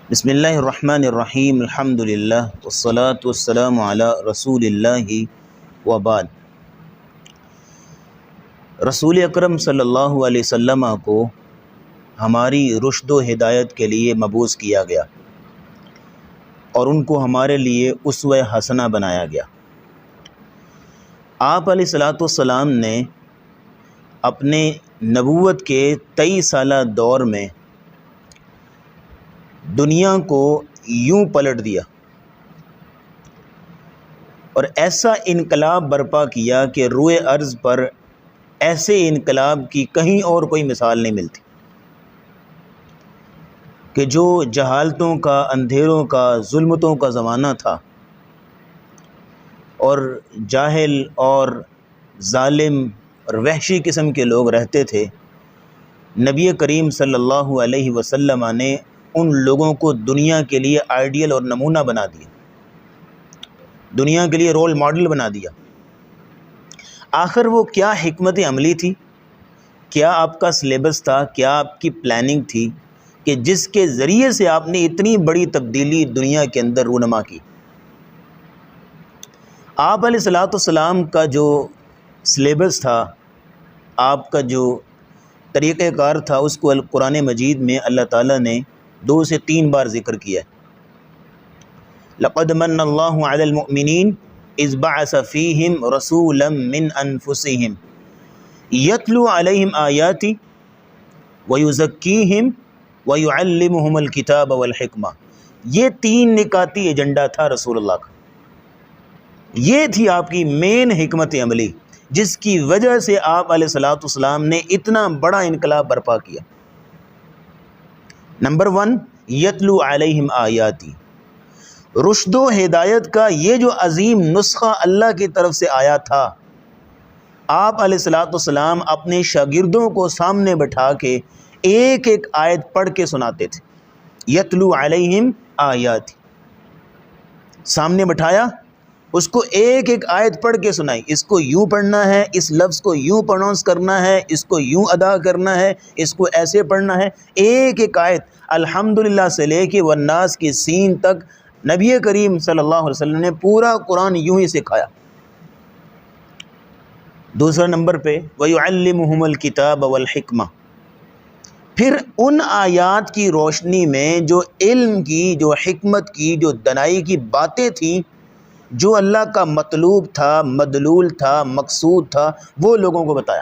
بسم اللہ الرحمن الرحیم الحمد للہ والصلاة والسلام علی رسول اللہ وبعد۔ رسول اکرم صلی اللہ علیہ وسلم کو ہماری رشد و ہدایت کے لیے مبعوث کیا گیا اور ان کو ہمارے لیے اسوہ حسنہ بنایا گیا۔ آپ علیہ الصلاۃ والسلام نے اپنے نبوت کے 23 سالہ دور میں دنیا کو یوں پلٹ دیا اور ایسا انقلاب برپا کیا کہ روئے ارض پر ایسے انقلاب کی کہیں اور کوئی مثال نہیں ملتی کہ جو جہالتوں کا، اندھیروں کا، ظلمتوں کا زمانہ تھا اور جاہل اور ظالم اور وحشی قسم کے لوگ رہتے تھے، نبی کریم صلی اللہ علیہ وسلم نے ان لوگوں کو دنیا کے لیے آئیڈیل اور نمونہ بنا دیا، دنیا کے لیے رول ماڈل بنا دیا۔ آخر وہ کیا حکمت عملی تھی، کیا آپ کا سلیبس تھا، کیا آپ کی پلاننگ تھی کہ جس کے ذریعے سے آپ نے اتنی بڑی تبدیلی دنیا کے اندر رونما کی؟ آپ علیہ الصلاۃ والسلام کا جو سلیبس تھا، آپ کا جو طریقہ کار تھا، اس کو قرآن مجید میں اللہ تعالیٰ نے 2 سے 3 بار ذکر کیا ہے۔ لقد من اللہ علی المؤمنین اذ بعث فیہم رسولا من انفسہم یتلو علیہم آیاتی ویزکیہم ویعلمہم الکتاب والحکمہ۔ یہ 3 نکاتی ایجنڈا تھا رسول اللہ کا، یہ تھی آپ کی مین حکمت عملی جس کی وجہ سے آپ علیہ الصلاۃ والسلام نے اتنا بڑا انقلاب برپا کیا۔ نمبر 1، یتلو علیہم آیاتی، رشد و ہدایت کا یہ جو عظیم نسخہ اللہ کی طرف سے آیا تھا، آپ علیہ الصلاۃ والسلام اپنے شاگردوں کو سامنے بٹھا کے ایک ایک آیت پڑھ کے سناتے تھے۔ یتلو علیہم آیاتی، سامنے بٹھایا، اس کو ایک ایک آیت پڑھ کے سنائی، اس کو یوں پڑھنا ہے، اس لفظ کو یوں پروننس کرنا ہے، اس کو یوں ادا کرنا ہے، اس کو ایسے پڑھنا ہے۔ ایک ایک آیت الحمدللہ سے لے کے والناس کی سین تک نبی کریم صلی اللہ علیہ وسلم نے پورا قرآن یوں ہی سکھایا۔ دوسرا نمبر پہ وَيُعَلِّمُهُمُ الْكِتَابَ وَالْحِكْمَةَ، پھر ان آیات کی روشنی میں جو علم کی، جو حکمت کی، جو دانائی کی باتیں تھیں، جو اللہ کا مطلوب تھا، مدلول تھا، مقصود تھا، وہ لوگوں کو بتایا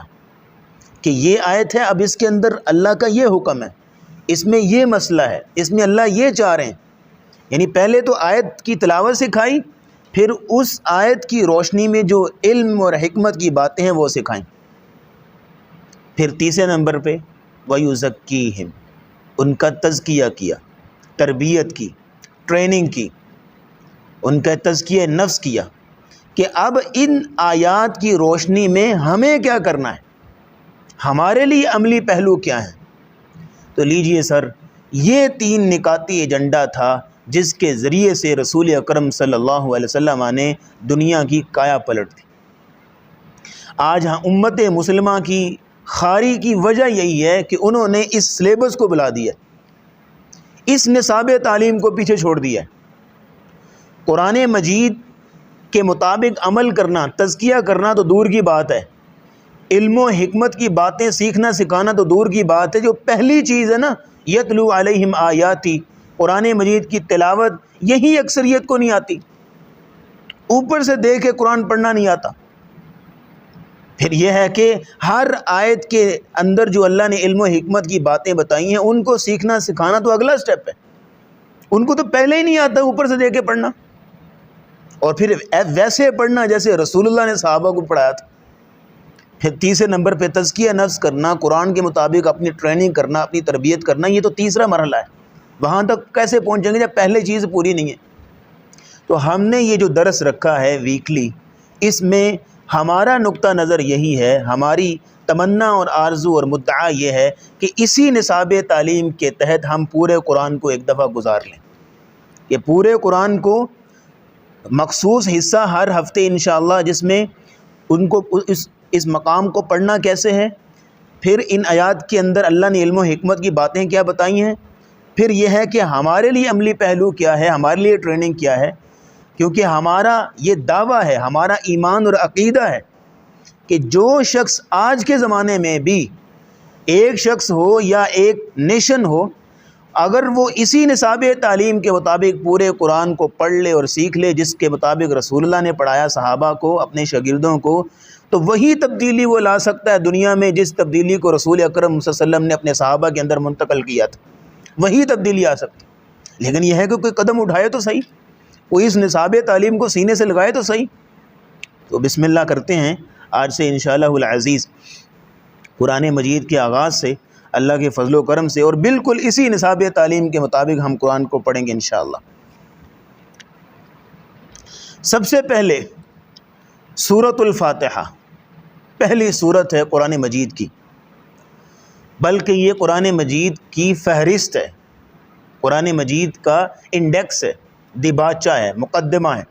کہ یہ آیت ہے، اب اس کے اندر اللہ کا یہ حکم ہے، اس میں یہ مسئلہ ہے، اس میں اللہ یہ چاہ رہے ہیں۔ یعنی پہلے تو آیت کی تلاوت سکھائی، پھر اس آیت کی روشنی میں جو علم اور حکمت کی باتیں ہیں وہ سکھائیں۔ پھر تیسرے نمبر پہ وَيُزَكِّيهِمْ، ان کا تزکیہ کیا، تربیت کی، ٹریننگ کی، ان کا تزکیہ نفس کیا کہ اب ان آیات کی روشنی میں ہمیں کیا کرنا ہے، ہمارے لیے عملی پہلو کیا ہیں۔ تو لیجئے سر، یہ 3 نکاتی ایجنڈا تھا جس کے ذریعے سے رسول اکرم صلی اللہ علیہ وسلم نے دنیا کی کایا پلٹ دی۔ آج امت مسلمہ کی خاری کی وجہ یہی ہے کہ انہوں نے اس سلیبس کو بلا دیا، اس نصاب تعلیم کو پیچھے چھوڑ دیا۔ قرآن مجید کے مطابق عمل کرنا، تزکیہ کرنا تو دور کی بات ہے، علم و حکمت کی باتیں سیکھنا سکھانا تو دور کی بات ہے۔ جو پہلی چیز ہے نا، یتلو علیہم آیاتی، قرآن مجید کی تلاوت، یہی اکثریت کو نہیں آتی، اوپر سے دیکھ کے قرآن پڑھنا نہیں آتا۔ پھر یہ ہے کہ ہر آیت کے اندر جو اللہ نے علم و حکمت کی باتیں بتائی ہیں ان کو سیکھنا سکھانا تو اگلا سٹیپ ہے، ان کو تو پہلے ہی نہیں آتا، اوپر سے دیکھ کے پڑھنا، اور پھر ویسے پڑھنا جیسے رسول اللہ نے صحابہ کو پڑھایا تھا۔ پھر تیسرے نمبر پہ تزکیہ نفس کرنا، قرآن کے مطابق اپنی ٹریننگ کرنا، اپنی تربیت کرنا، یہ تو تیسرا مرحلہ ہے۔ وہاں تک کیسے پہنچیں گے جب پہلے چیز پوری نہیں ہے؟ تو ہم نے یہ جو درس رکھا ہے ویکلی، اس میں ہمارا نقطہ نظر یہی ہے، ہماری تمنا اور آرزو اور مدعا یہ ہے کہ اسی نصاب تعلیم کے تحت ہم پورے قرآن کو ایک دفعہ گزار لیں، کہ پورے قرآن کو مخصوص حصہ ہر ہفتے انشاءاللہ، جس میں ان کو اس مقام کو پڑھنا کیسے ہے، پھر ان آیات کے اندر اللہ نے علم و حکمت کی باتیں کیا بتائی ہیں، پھر یہ ہے کہ ہمارے لیے عملی پہلو کیا ہے، ہمارے لیے ٹریننگ کیا ہے، کیونکہ ہمارا یہ دعویٰ ہے، ہمارا ایمان اور عقیدہ ہے کہ جو شخص آج کے زمانے میں بھی ایک شخص ہو یا ایک نیشن ہو، اگر وہ اسی نصاب تعلیم کے مطابق پورے قرآن کو پڑھ لے اور سیکھ لے جس کے مطابق رسول اللہ نے پڑھایا صحابہ کو، اپنے شاگردوں کو، تو وہی تبدیلی وہ لا سکتا ہے دنیا میں جس تبدیلی کو رسول اکرم صلی اللہ علیہ وسلم نے اپنے صحابہ کے اندر منتقل کیا تھا، وہی تبدیلی آ سکتی۔ لیکن یہ ہے کہ کوئی قدم اٹھائے تو صحیح، کوئی اس نصاب تعلیم کو سینے سے لگائے تو صحیح۔ تو بسم اللہ کرتے ہیں آج سے انشاءاللہ العزیز قرآن مجید کے آغاز سے اللہ کے فضل و کرم سے، اور بالکل اسی نصاب تعلیم کے مطابق ہم قرآن کو پڑھیں گے انشاءاللہ۔ سب سے پہلے سورۃ الفاتحہ پہلی سورت ہے قرآن مجید کی، بلکہ یہ قرآن مجید کی فہرست ہے، قرآن مجید کا انڈیکس ہے، دیباچہ ہے، مقدمہ ہے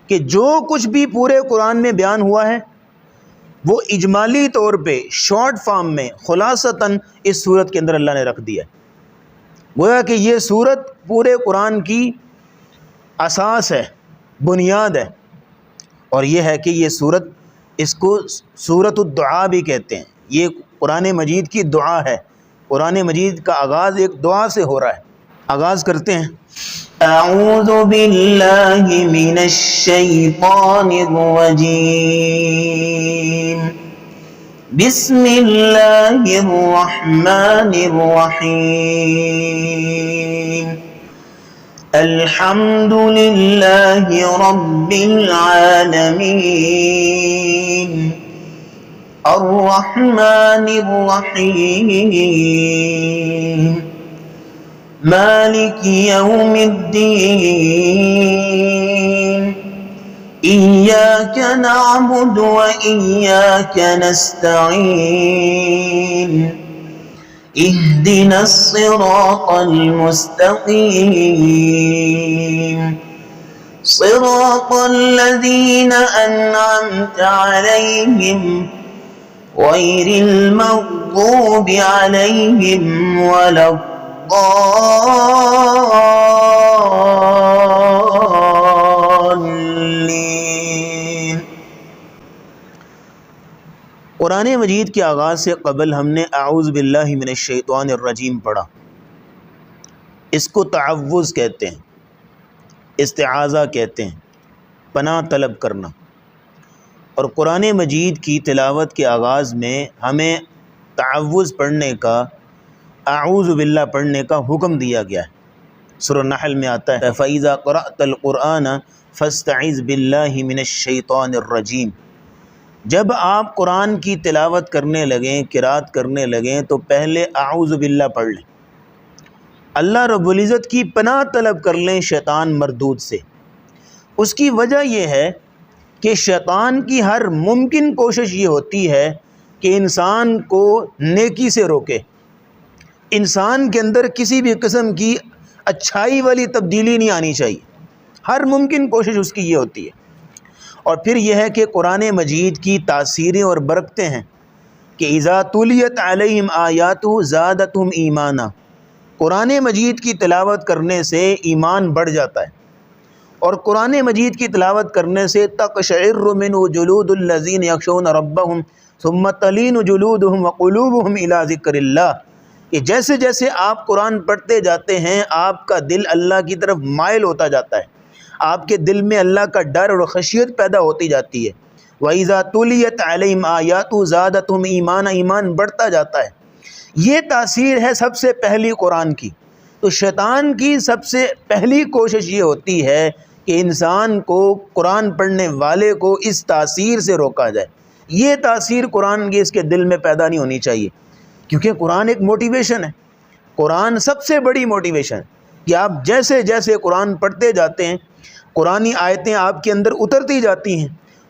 کہ جو کچھ بھی پورے قرآن میں بیان ہوا ہے وہ اجمالی طور پہ شارٹ فارم میں خلاصتاً اس سورت کے اندر اللہ نے رکھ دیا ہے۔ گویا کہ یہ سورت پورے قرآن کی اساس ہے، بنیاد ہے، اور یہ ہے کہ یہ سورت، اس کو سورۃ الدعاء بھی کہتے ہیں، یہ قرآن مجید کی دعا ہے۔ قرآن مجید کا آغاز ایک دعا سے ہو رہا ہے۔ آغاز کرتے ہیں، اعوذ باللہ من الشیطان الرجیم، بسم اللہ الرحمن الرحیم، الحمد للہ رب العالمین، الرحمن الرحیم، مالک یوم الدین، ایاک نعبد و ایاک نستعین، اہدنا الصراط المستقیم، صراط الذین انعمت علیہم غیر المغضوب علیہم ولا الضالین۔ قرآن مجید کے آغاز سے قبل ہم نے اعوذ باللہ من الشیطان الرجیم پڑھا، اس کو تعوذ کہتے ہیں، استعاذہ کہتے ہیں، پناہ طلب کرنا۔ اور قرآن مجید کی تلاوت کے آغاز میں ہمیں تعوذ پڑھنے کا، اعوذ باللہ پڑھنے کا حکم دیا گیا ہے۔ سورہ نحل میں آتا ہے فَإِذَا قَرَأْتَ الْقُرْآنَ فَاسْتَعِذْ بِاللَّهِ مِنَ الشَّيْطَانِ الرَّجِيمِ، جب آپ قرآن کی تلاوت کرنے لگیں، قرات کرنے لگیں، تو پہلے اعوذ باللہ پڑھ لیں، اللہ رب العزت کی پناہ طلب کر لیں شیطان مردود سے۔ اس کی وجہ یہ ہے کہ شیطان کی ہر ممکن کوشش یہ ہوتی ہے کہ انسان کو نیکی سے روکے، انسان کے اندر کسی بھی قسم کی اچھائی والی تبدیلی نہیں آنی چاہیے، ہر ممکن کوشش اس کی یہ ہوتی ہے۔ اور پھر یہ ہے کہ قرآن مجید کی تاثیریں اور برکتیں ہیں کہ اذا تلیت علیہم آیاتہ زادتہم ایمانا، قرآن مجید کی تلاوت کرنے سے ایمان بڑھ جاتا ہے، اور قرآن مجید کی تلاوت کرنے سے تقشعر منہ جلود الذین یخشون ربہم ثم تلین جلودہم وقلوبہم الی ذکر اللہ، کہ جیسے جیسے آپ قرآن پڑھتے جاتے ہیں آپ کا دل اللہ کی طرف مائل ہوتا جاتا ہے، آپ کے دل میں اللہ کا ڈر اور خشیت پیدا ہوتی جاتی ہے۔ وَإِذَا تُلِيَتْ عَلَيْهِمْ آيَاتُهُ زَادَتْهُمْ ایمانا، ایمان بڑھتا جاتا ہے۔ یہ تاثیر ہے سب سے پہلی قرآن کی۔ تو شیطان کی سب سے پہلی کوشش یہ ہوتی ہے کہ انسان کو، قرآن پڑھنے والے کو اس تاثیر سے روکا جائے۔ یہ تاثیر قرآن کی اس کے دل میں پیدا نہیں ہونی چاہیے، کیونکہ قرآن ایک موٹیویشن ہے، قرآن سب سے بڑی موٹیویشن ہے کہ آپ جیسے جیسے قرآن پڑھتے جاتے ہیں، قرآنی آیتیں آپ کے اندر اترتی جاتی ہیں،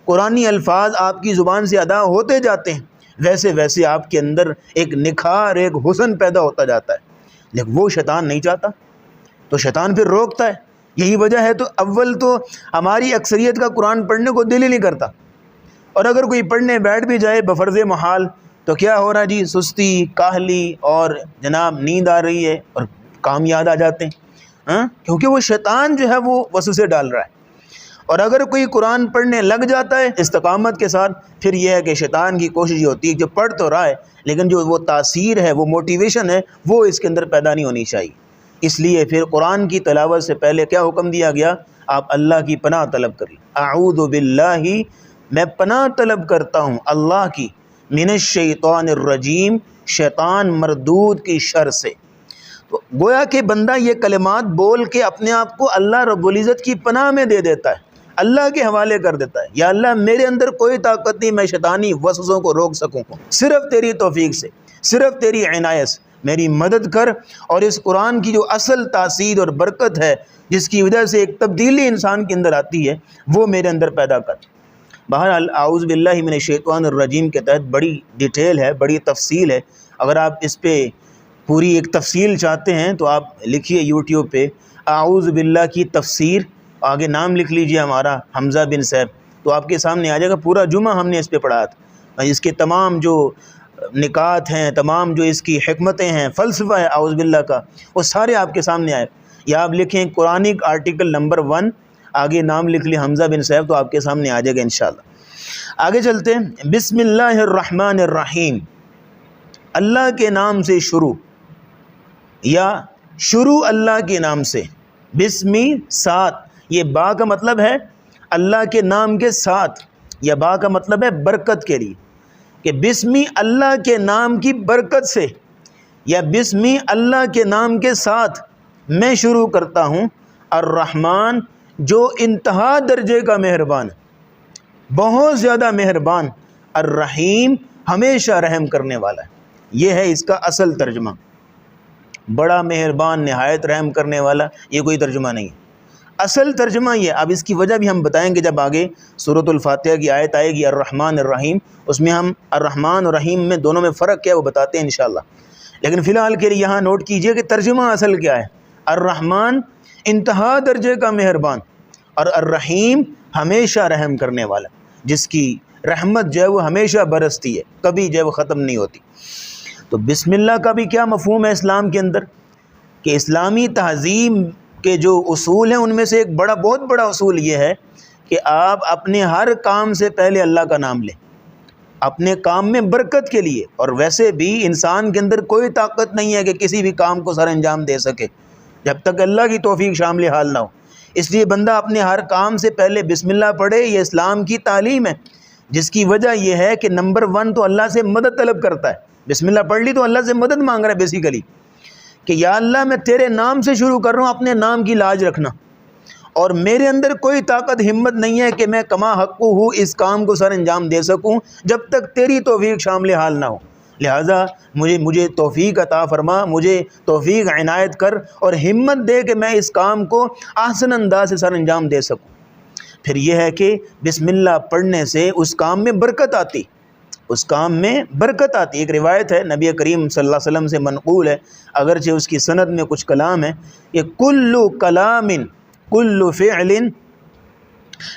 قرآنی الفاظ آپ کی زبان سے ادا ہوتے جاتے ہیں، ویسے ویسے آپ کے اندر ایک نکھار، ایک حسن پیدا ہوتا جاتا ہے۔ لیکن وہ شیطان نہیں چاہتا، تو شیطان پھر روکتا ہے۔ یہی وجہ ہے تو اول تو ہماری اکثریت کا قرآن پڑھنے کو دل ہی نہیں کرتا، اور اگر کوئی پڑھنے بیٹھ بھی جائے بفرض محال تو کیا ہو رہا ہے جی، سستی، کاہلی اور جناب نیند آ رہی ہے، اور کام یاد آ جاتے ہیں، کیونکہ وہ شیطان جو ہے وہ وسوسے ڈال رہا ہے۔ اور اگر کوئی قرآن پڑھنے لگ جاتا ہے استقامت کے ساتھ، پھر یہ ہے کہ شیطان کی کوشش یہ ہوتی ہے جو پڑھ تو رہا ہے لیکن جو وہ تاثیر ہے، وہ موٹیویشن ہے، وہ اس کے اندر پیدا نہیں ہونی چاہیے۔ اس لیے پھر قرآن کی تلاوت سے پہلے کیا حکم دیا گیا؟ آپ اللہ کی پناہ طلب کر لیں۔ اعوذ باللہ، میں پناہ طلب کرتا ہوں اللہ کی، من الشیطان الرجیم، شیطان مردود کی شر سے۔ تو گویا کہ بندہ یہ کلمات بول کے اپنے آپ کو اللہ رب العزت کی پناہ میں دے دیتا ہے، اللہ کے حوالے کر دیتا ہے۔ یا اللہ میرے اندر کوئی طاقت نہیں میں شیطانی وسوسوں کو روک سکوں، صرف تیری توفیق سے، صرف تیری عنایت سے میری مدد کر، اور اس قرآن کی جو اصل تاثیر اور برکت ہے جس کی وجہ سے ایک تبدیلی انسان کے اندر آتی ہے، وہ میرے اندر پیدا کر۔ بہرحال اعوذ باللہ من الشیطان الرجیم کے تحت بڑی ڈیٹیل ہے، بڑی تفصیل ہے۔ اگر آپ اس پہ پوری ایک تفصیل چاہتے ہیں تو آپ لکھیے یوٹیوب پہ اعوذ باللہ کی تفسیر، آگے نام لکھ لیجئے ہمارا حمزہ بن صیب، تو آپ کے سامنے آ جائے گا۔ پورا جمعہ ہم نے اس پہ پڑھا تھا، اس کے تمام جو نکات ہیں، تمام جو اس کی حکمتیں ہیں، فلسفہ ہے اعوذ باللہ کا، وہ سارے آپ کے سامنے آئے۔ یا آپ لکھیں قرآنک آرٹیکل نمبر 1، آگے نام لکھ لیں حمزہ بن صیب، تو آپ کے سامنے آ جائے گا انشاءاللہ۔ آگے چلتے ہیں۔ بسم اللہ الرحمن الرحیم، اللہ کے نام سے شروع، یا شروع اللہ کے نام سے۔ بسمی ساتھ، یہ با کا مطلب ہے اللہ کے نام کے ساتھ، یا با کا مطلب ہے برکت کے لیے، کہ بسمی اللہ کے نام کی برکت سے، یا بسمی اللہ کے نام کے ساتھ میں شروع کرتا ہوں۔ الرحمن، جو انتہا درجے کا مہربان، بہت زیادہ مہربان، الرحیم، ہمیشہ رحم کرنے والا ہے۔ یہ ہے اس کا اصل ترجمہ، بڑا مہربان، نہایت رحم کرنے والا، یہ کوئی ترجمہ نہیں ہے۔ اصل ترجمہ یہ، اب اس کی وجہ بھی ہم بتائیں گے جب آگے سورۃ الفاتحہ کی آیت آئے گی الرحمن الرحیم، اس میں ہم الرحمن اور رحیم میں دونوں میں فرق کیا ہے وہ بتاتے ہیں انشاءاللہ۔ لیکن فی الحال کے لیے یہاں نوٹ کیجئے کہ ترجمہ اصل کیا ہے۔ الرحمن انتہا درجے کا مہربان، اور الرحیم ہمیشہ رحم کرنے والا، جس کی رحمت جو ہے وہ ہمیشہ برستی ہے، کبھی جو ہے وہ ختم نہیں ہوتی۔ تو بسم اللہ کا بھی کیا مفہوم ہے اسلام کے اندر، کہ اسلامی تہذیب کے جو اصول ہیں ان میں سے ایک بہت بڑا اصول یہ ہے کہ آپ اپنے ہر کام سے پہلے اللہ کا نام لیں، اپنے کام میں برکت کے لیے۔ اور ویسے بھی انسان کے اندر کوئی طاقت نہیں ہے کہ کسی بھی کام کو سر انجام دے سکے جب تک اللہ کی توفیق شامل حال نہ ہو۔ اس لیے بندہ اپنے ہر کام سے پہلے بسم اللہ پڑھے، یہ اسلام کی تعلیم ہے، جس کی وجہ یہ ہے کہ نمبر 1 تو اللہ سے مدد طلب کرتا ہے۔ بسم اللہ پڑھ لی تو اللہ سے مدد مانگ رہا ہے بیسیکلی، کہ یا اللہ میں تیرے نام سے شروع کر رہا ہوں، اپنے نام کی لاج رکھنا، اور میرے اندر کوئی طاقت ہمت نہیں ہے کہ میں کما حق ہوں اس کام کو سر انجام دے سکوں جب تک تیری توفیق شامل حال نہ ہو۔ لہٰذا مجھے توفیق عطا فرما، مجھے توفیق عنایت کر، اور ہمت دے کہ میں اس کام کو احسن انداز سے سر انجام دے سکوں۔ پھر یہ ہے کہ بسم اللہ پڑھنے سے اس کام میں برکت آتی، اس کام میں برکت آتی۔ ایک روایت ہے نبی کریم صلی اللہ علیہ وسلم سے منقول ہے، اگرچہ اس کی سند میں کچھ کلام ہے، کہ کل کلام کل فعل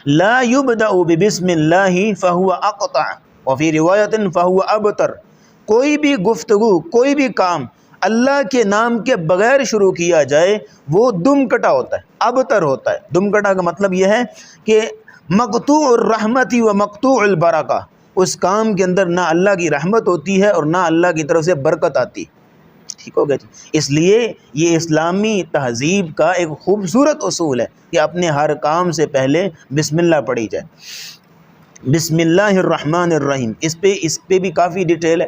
لا یبدأ ببسم اللہ فہو اقطع وفی روایت فہو ابتر، کوئی بھی گفتگو، کوئی بھی کام اللہ کے نام کے بغیر شروع کیا جائے وہ دم کٹا ہوتا ہے، ابتر ہوتا ہے۔ دم کٹا کا مطلب یہ ہے کہ مقطوع الرحمت و مقطوع البرکہ، اس کام کے اندر نہ اللہ کی رحمت ہوتی ہے اور نہ اللہ کی طرف سے برکت آتی۔ ٹھیک ہو گیا؟ اس لیے یہ اسلامی تہذیب کا ایک خوبصورت اصول ہے کہ اپنے ہر کام سے پہلے بسم اللہ پڑھی جائے۔ بسم اللہ الرحمن الرحیم، اس پہ بھی کافی ڈیٹیل ہے،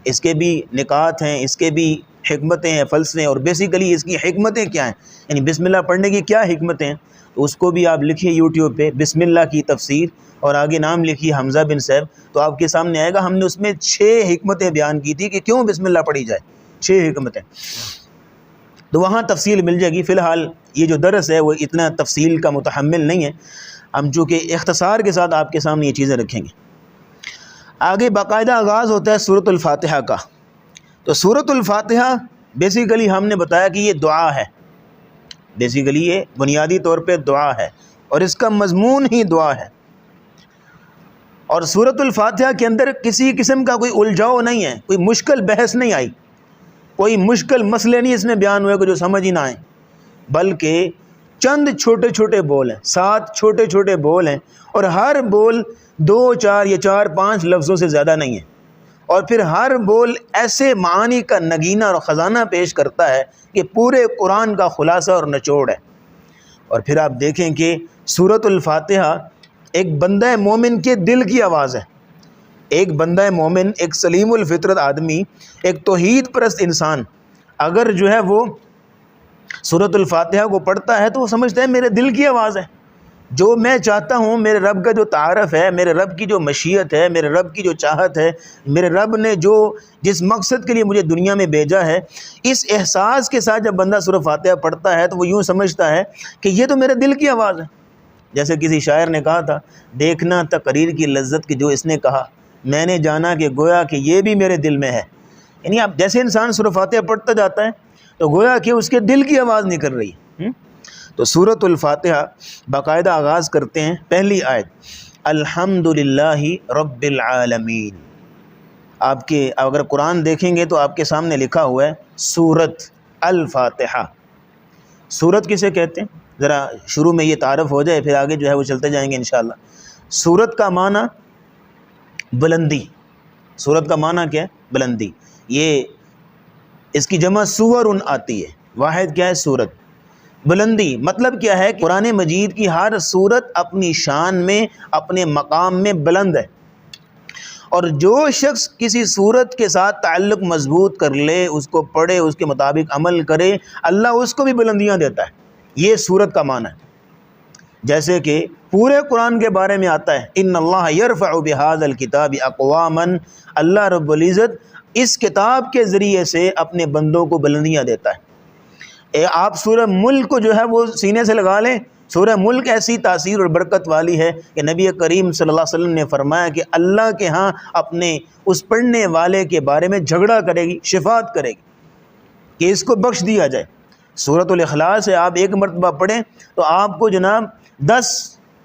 اس کے بھی نکات ہیں، اس کے بھی حکمتیں ہیں، فلسفے ہیں، اور بیسیکلی اس کی حکمتیں کیا ہیں، یعنی بسم اللہ پڑھنے کی کیا حکمتیں ہیں، تو اس کو بھی آپ لکھیے یوٹیوب پہ بسم اللہ کی تفسیر، اور آگے نام لکھیے حمزہ بن صیب، تو آپ کے سامنے آئے گا۔ ہم نے اس میں 6 حکمتیں بیان کی تھی کہ کیوں بسم اللہ پڑھی جائے، 6 حکمتیں، تو وہاں تفصیل مل جائے گی۔ فی الحال یہ جو درس ہے وہ اتنا تفصیل کا متحمل نہیں ہے، ہم چونکہ اختصار کے ساتھ آپ کے سامنے یہ چیزیں رکھیں گے۔ آگے باقاعدہ آغاز ہوتا ہے سورۃ الفاتحہ کا۔ تو سورۃ الفاتحہ بیسیکلی ہم نے بتایا کہ یہ دعا ہے، بیسیکلی یہ بنیادی طور پہ دعا ہے، اور اس کا مضمون ہی دعا ہے، اور سورۃ الفاتحہ کے اندر کسی قسم کا کوئی الجھاؤ نہیں ہے، کوئی مشکل بحث نہیں آئی۔ کوئی مشکل مسئلے نہیں اس میں بیان ہوئے کہ جو سمجھ ہی نہ آئیں، بلکہ چند چھوٹے چھوٹے بول ہیں، 7 چھوٹے چھوٹے بول ہیں، اور ہر بول 2 4 یا 4 5 لفظوں سے زیادہ نہیں ہے، اور پھر ہر بول ایسے معانی کا نگینہ اور خزانہ پیش کرتا ہے کہ پورے قرآن کا خلاصہ اور نچوڑ ہے۔ اور پھر آپ دیکھیں کہ سورۃ الفاتحہ ایک بندہ مومن کے دل کی آواز ہے۔ ایک بندہ مومن، ایک سلیم الفطرت آدمی، ایک توحید پرست انسان اگر جو ہے وہ سورۃ الفاتحہ کو پڑھتا ہے تو وہ سمجھتا ہے میرے دل کی آواز ہے، جو میں چاہتا ہوں، میرے رب کا جو تعارف ہے، میرے رب کی جو مشیت ہے، میرے رب کی جو چاہت ہے، میرے رب نے جس مقصد کے لیے مجھے دنیا میں بھیجا ہے، اس احساس کے ساتھ جب بندہ سورۃ فاتحہ پڑھتا ہے تو وہ یوں سمجھتا ہے کہ یہ تو میرے دل کی آواز ہے۔ جیسے کسی شاعر نے کہا تھا، دیکھنا تقریر کی لذت کی جو اس نے کہا، میں نے جانا کہ گویا کہ یہ بھی میرے دل میں ہے۔ یعنی اب جیسے انسان سورۃ فاتحہ پڑھتا جاتا ہے تو گویا کہ اس کے دل کی آواز نکل رہی ہے۔ تو سورۃ الفاتحہ باقاعدہ آغاز کرتے ہیں، پہلی آیت الحمدللہ رب العالمین۔ آپ کے اگر قرآن دیکھیں گے تو آپ کے سامنے لکھا ہوا ہے سورۃ الفاتحہ۔ سورت کسے کہتے ہیں؟ ذرا شروع میں یہ تعارف ہو جائے، پھر آگے جو ہے وہ چلتے جائیں گے انشاءاللہ۔ سورت کا معنی بلندی۔ سورت کا معنی کیا ہے؟ بلندی۔ یہ اس کی جمع سور آتی ہے، واحد کیا ہے؟ سورت۔ بلندی مطلب کیا ہے؟ قرآن مجید کی ہر سورت اپنی شان میں، اپنے مقام میں بلند ہے، اور جو شخص کسی سورت کے ساتھ تعلق مضبوط کر لے، اس کو پڑھے، اس کے مطابق عمل کرے، اللہ اس کو بھی بلندیاں دیتا ہے۔ یہ سورت کا معنی ہے۔ جیسے کہ پورے قرآن کے بارے میں آتا ہے ان اللہ یرفع بہذا الکتاب اقواما، اللہ رب العزت اس کتاب کے ذریعے سے اپنے بندوں کو بلندیاں دیتا ہے۔ آپ سورہ ملک کو جو ہے وہ سینے سے لگا لیں، سورہ ملک ایسی تاثیر اور برکت والی ہے کہ نبی کریم صلی اللہ علیہ وسلم نے فرمایا کہ اللہ کے ہاں اپنے اس پڑھنے والے کے بارے میں جھگڑا کرے گی، شفاعت کرے گی کہ اس کو بخش دیا جائے۔ سورۃ الاخلاص ہے، آپ ایک مرتبہ پڑھیں تو آپ کو جناب 10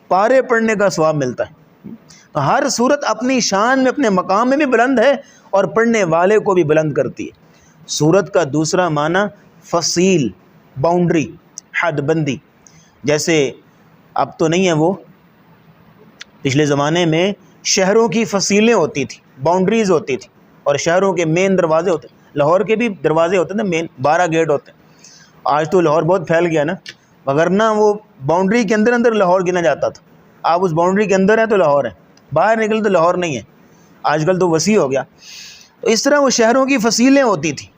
پارے پڑھنے کا ثواب ملتا ہے۔ تو ہر سورت اپنی شان میں، اپنے مقام میں بھی بلند ہے اور پڑھنے والے کو بھی بلند کرتی ہے۔ سورت کا دوسرا معنی فصیل، باؤنڈری، حد بندی۔ جیسے اب تو نہیں ہے وہ، پچھلے زمانے میں شہروں کی فصیلیں ہوتی تھیں، باؤنڈریز ہوتی تھیں، اور شہروں کے مین دروازے ہوتے، لاہور کے بھی دروازے ہوتے تھے، مین 12 گیٹ ہوتے ہیں۔ آج تو لاہور بہت پھیل گیا نا، وگرنہ وہ باؤنڈری کے اندر اندر لاہور گنا جاتا تھا۔ آپ اس باؤنڈری کے اندر ہیں تو لاہور ہے، باہر نکل تو لاہور نہیں ہے۔ آج کل تو وسیع ہو گیا۔ تو اس طرح وہ شہروں کی فصیلیں ہوتی تھیں،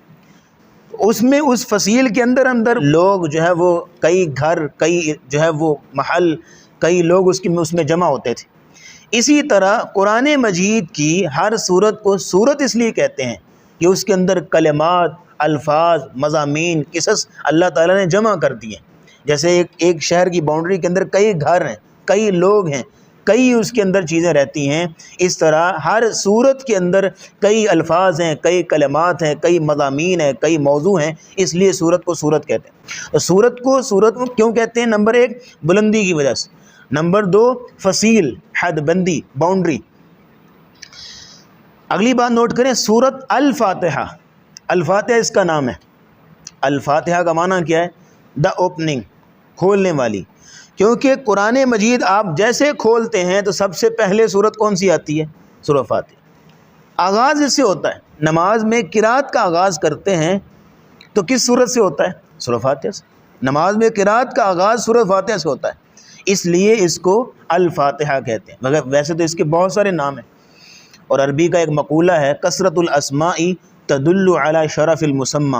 اس میں اس فصیل کے اندر اندر لوگ جو ہے وہ کئی گھر، کئی جو ہے وہ محل، کئی لوگ اس میں جمع ہوتے تھے۔ اسی طرح قرآن مجید کی ہر سورت کو سورت اس لیے کہتے ہیں کہ اس کے اندر کلمات، الفاظ، مضامین، قصص اللہ تعالیٰ نے جمع کر دیے۔ جیسے ایک شہر کی باؤنڈری کے اندر کئی گھر ہیں، کئی لوگ ہیں، کئی اس کے اندر چیزیں رہتی ہیں، اس طرح ہر سورت کے اندر کئی الفاظ ہیں، کئی کلمات ہیں، کئی مضامین ہیں، کئی موضوع ہیں، اس لیے سورت کو سورت کہتے ہیں۔ سورت کو سورت کیوں کہتے ہیں؟ نمبر 1 بلندی کی وجہ سے، نمبر 2 فصیل، حد بندی، باؤنڈری۔ اگلی بات نوٹ کریں، سورت الفاتحہ۔ الفاتحہ اس کا نام ہے۔ الفاتحہ کا معنی کیا ہے؟ دا اوپننگ، کھولنے والی۔ کیونکہ قرآن مجید آپ جیسے کھولتے ہیں تو سب سے پہلے سورت کون سی آتی ہے؟ سورہ فاتحہ۔ آغاز اس سے ہوتا ہے، نماز میں قرات کا آغاز کرتے ہیں تو کس سورت سے ہوتا ہے؟ سورہ فاتحہ سے۔ نماز میں قرات کا آغاز سورہ فاتحہ سے ہوتا ہے، اس لیے اس کو الفاتحہ کہتے ہیں۔ مگر ویسے تو اس کے بہت سارے نام ہیں، اور عربی کا ایک مقولہ ہے کثرت الاسماء تدل علی شرف المسمى۔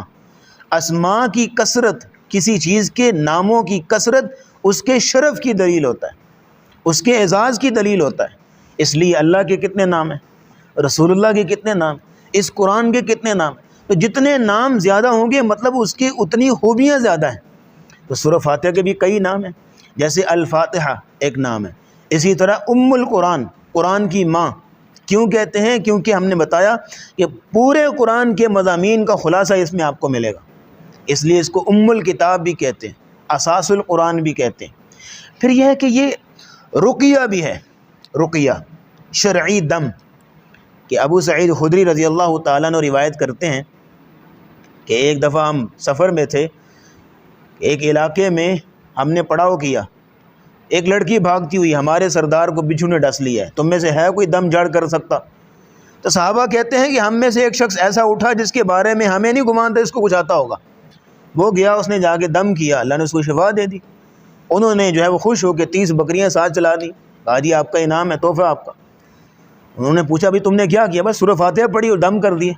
اسماء کی کثرت، کسی چیز کے ناموں کی کثرت اس کے شرف کی دلیل ہوتا ہے، اس کے اعزاز کی دلیل ہوتا ہے۔ اس لیے اللہ کے کتنے نام ہیں، رسول اللہ کے کتنے نام، اس قرآن کے کتنے نام، تو جتنے نام زیادہ ہوں گے مطلب اس کی اتنی خوبیاں زیادہ ہیں۔ تو سورہ فاتحہ کے بھی کئی نام ہیں، جیسے الفاتحہ ایک نام ہے۔ اسی طرح ام القرآن، قرآن کی ماں کیوں کہتے ہیں؟ کیونکہ ہم نے بتایا کہ پورے قرآن کے مضامین کا خلاصہ اس میں آپ کو ملے گا، اس لیے اس کو ام الکتاب بھی کہتے ہیں، اساس القرآن بھی کہتے ہیں۔ پھر یہ ہے کہ یہ رقیہ بھی ہے، رقیہ شرعی دم، کہ ابو سعید خدری رضی اللہ تعالیٰ عنہ روایت کرتے ہیں کہ ایک دفعہ ہم سفر میں تھے، ایک علاقے میں ہم نے پڑاؤ کیا، ایک لڑکی بھاگتی ہوئی، ہمارے سردار کو بچھو نے ڈس لیا ہے، تم میں سے ہے کوئی دم جھاڑ کر سکتا؟ تو صحابہ کہتے ہیں کہ ہم میں سے ایک شخص ایسا اٹھا جس کے بارے میں ہمیں نہیں گمان تھا اس کو کچھ آتا ہوگا، وہ گیا، اس نے جا کے دم کیا، اللہ نے اس کو شفا دے دی۔ انہوں نے جو ہے وہ خوش ہو کے 30 بکریاں ساتھ چلا دی، کہا جی آپ کا انعام ہے، تحفہ آپ کا۔ انہوں نے پوچھا بھی تم نے کیا کیا؟ بس سورہ فاتحہ پڑھی اور دم کر دیے،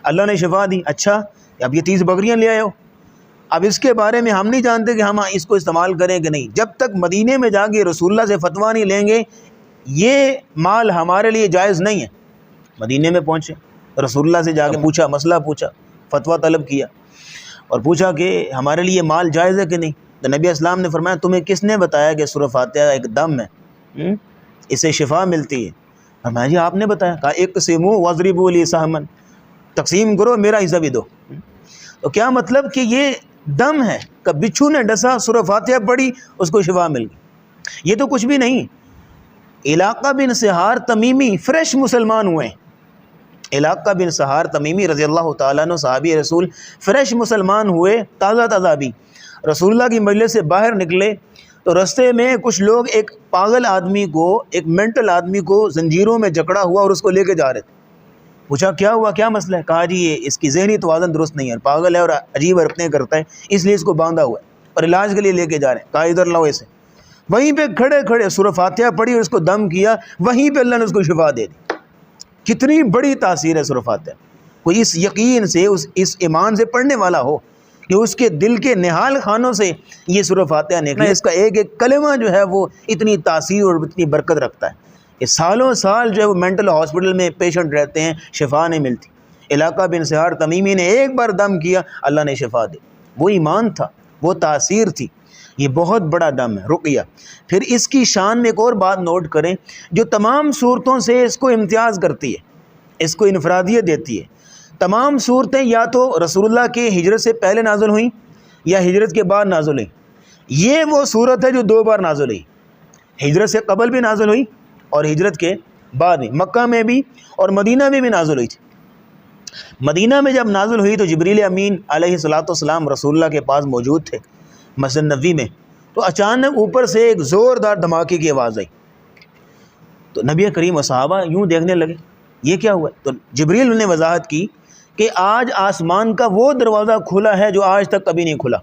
اللہ نے شفا دی۔ اچھا اب یہ 30 بکریاں لے آئے ہو، اب اس کے بارے میں ہم نہیں جانتے کہ ہم اس کو استعمال کریں کہ نہیں، جب تک مدینے میں جا کے رسول اللہ سے فتویٰ نہیں لیں گے یہ مال ہمارے لیے جائز نہیں ہے۔ مدینے میں پہنچے، رسول اللہ سے جا کے پوچھا، مسئلہ پوچھا، فتویٰ طلب کیا اور پوچھا کہ ہمارے لیے مال جائز ہے کہ نہیں۔ تو نبی اسلام نے فرمایا تمہیں کس نے بتایا کہ سورہ فاتحہ ایک دم ہے، اس سے شفا ملتی ہے؟ فرمایا جی آپ نے بتایا۔ کہا اقسموا واضربوا لی سہما، تقسیم کرو میرا حصہ بھی دو۔ تو کیا مطلب کہ یہ دم ہے کہ بچھو نے ڈسا، سورہ فاتحہ پڑھی، اس کو شفا مل گئی۔ یہ تو کچھ بھی نہیں۔ علاقہ بن سہار تمیمی فریش مسلمان ہوئے، علاقہ بن سہار تمیمی رضی اللہ تعالیٰ عنہ صحابی رسول فریش مسلمان ہوئے، تازہ تازہ بھی۔ رسول اللہ کی مجلس سے باہر نکلے تو رستے میں کچھ لوگ ایک پاگل آدمی کو، ایک مینٹل آدمی کو زنجیروں میں جکڑا ہوا اور اس کو لے کے جا رہے تھے۔ پوچھا کیا ہوا، کیا مسئلہ ہے؟ کہا جی یہ اس کی ذہنی توازن درست نہیں ہے، پاگل ہے اور عجیب حرکتیں کرتا ہے، اس لیے اس کو باندھا ہوا ہے اور علاج کے لیے لے کے جا رہے ہیں۔ کہا ادھر لاؤ اسے۔ وہیں پہ کھڑے کھڑے سورہ فاتحہ پڑھی اور اس کو دم کیا، وہیں پہ اللہ نے اس کو شفا دے دی۔ کتنی بڑی تاثیر ہے سورہ فاتحہ۔ کوئی اس یقین سے، اس ایمان سے پڑھنے والا ہو کہ اس کے دل کے نہال خانوں سے یہ سورہ فاتحہ نکلا، اس کا ایک ایک کلمہ جو ہے وہ اتنی تاثیر اور اتنی برکت رکھتا ہے کہ سالوں سال جو ہے وہ مینٹل ہاسپٹل میں پیشنٹ رہتے ہیں، شفا نہیں ملتی۔ علاقہ بن سہار تمیمی نے ایک بار دم کیا، اللہ نے شفا دی۔ وہ ایمان تھا، وہ تاثیر تھی، یہ بہت بڑا دم ہے رقیہ۔ پھر اس کی شان میں ایک اور بات نوٹ کریں جو تمام صورتوں سے اس کو امتیاز کرتی ہے، اس کو انفرادیت دیتی ہے۔ تمام صورتیں یا تو رسول اللہ کے ہجرت سے پہلے نازل ہوئیں یا ہجرت کے بعد نازل ہوئیں۔ یہ وہ صورت ہے جو 2 بار نازل ہوئی، ہجرت سے قبل بھی نازل ہوئی اور ہجرت کے بعد بھی، مکہ میں بھی اور مدینہ میں بھی نازل ہوئی تھی۔ مدینہ میں جب نازل ہوئی تو جبریل امین علیہ الصلوۃ والسلام رسول اللہ کے پاس موجود تھے مسجد نبوی میں، تو اچانک اوپر سے ایک زوردار دھماکے کی آواز آئی، تو نبی کریم و صحابہ یوں دیکھنے لگے یہ کیا ہوا؟ تو جبریل نے وضاحت کی کہ آج آسمان کا وہ دروازہ کھلا ہے جو آج تک کبھی نہیں کھلا،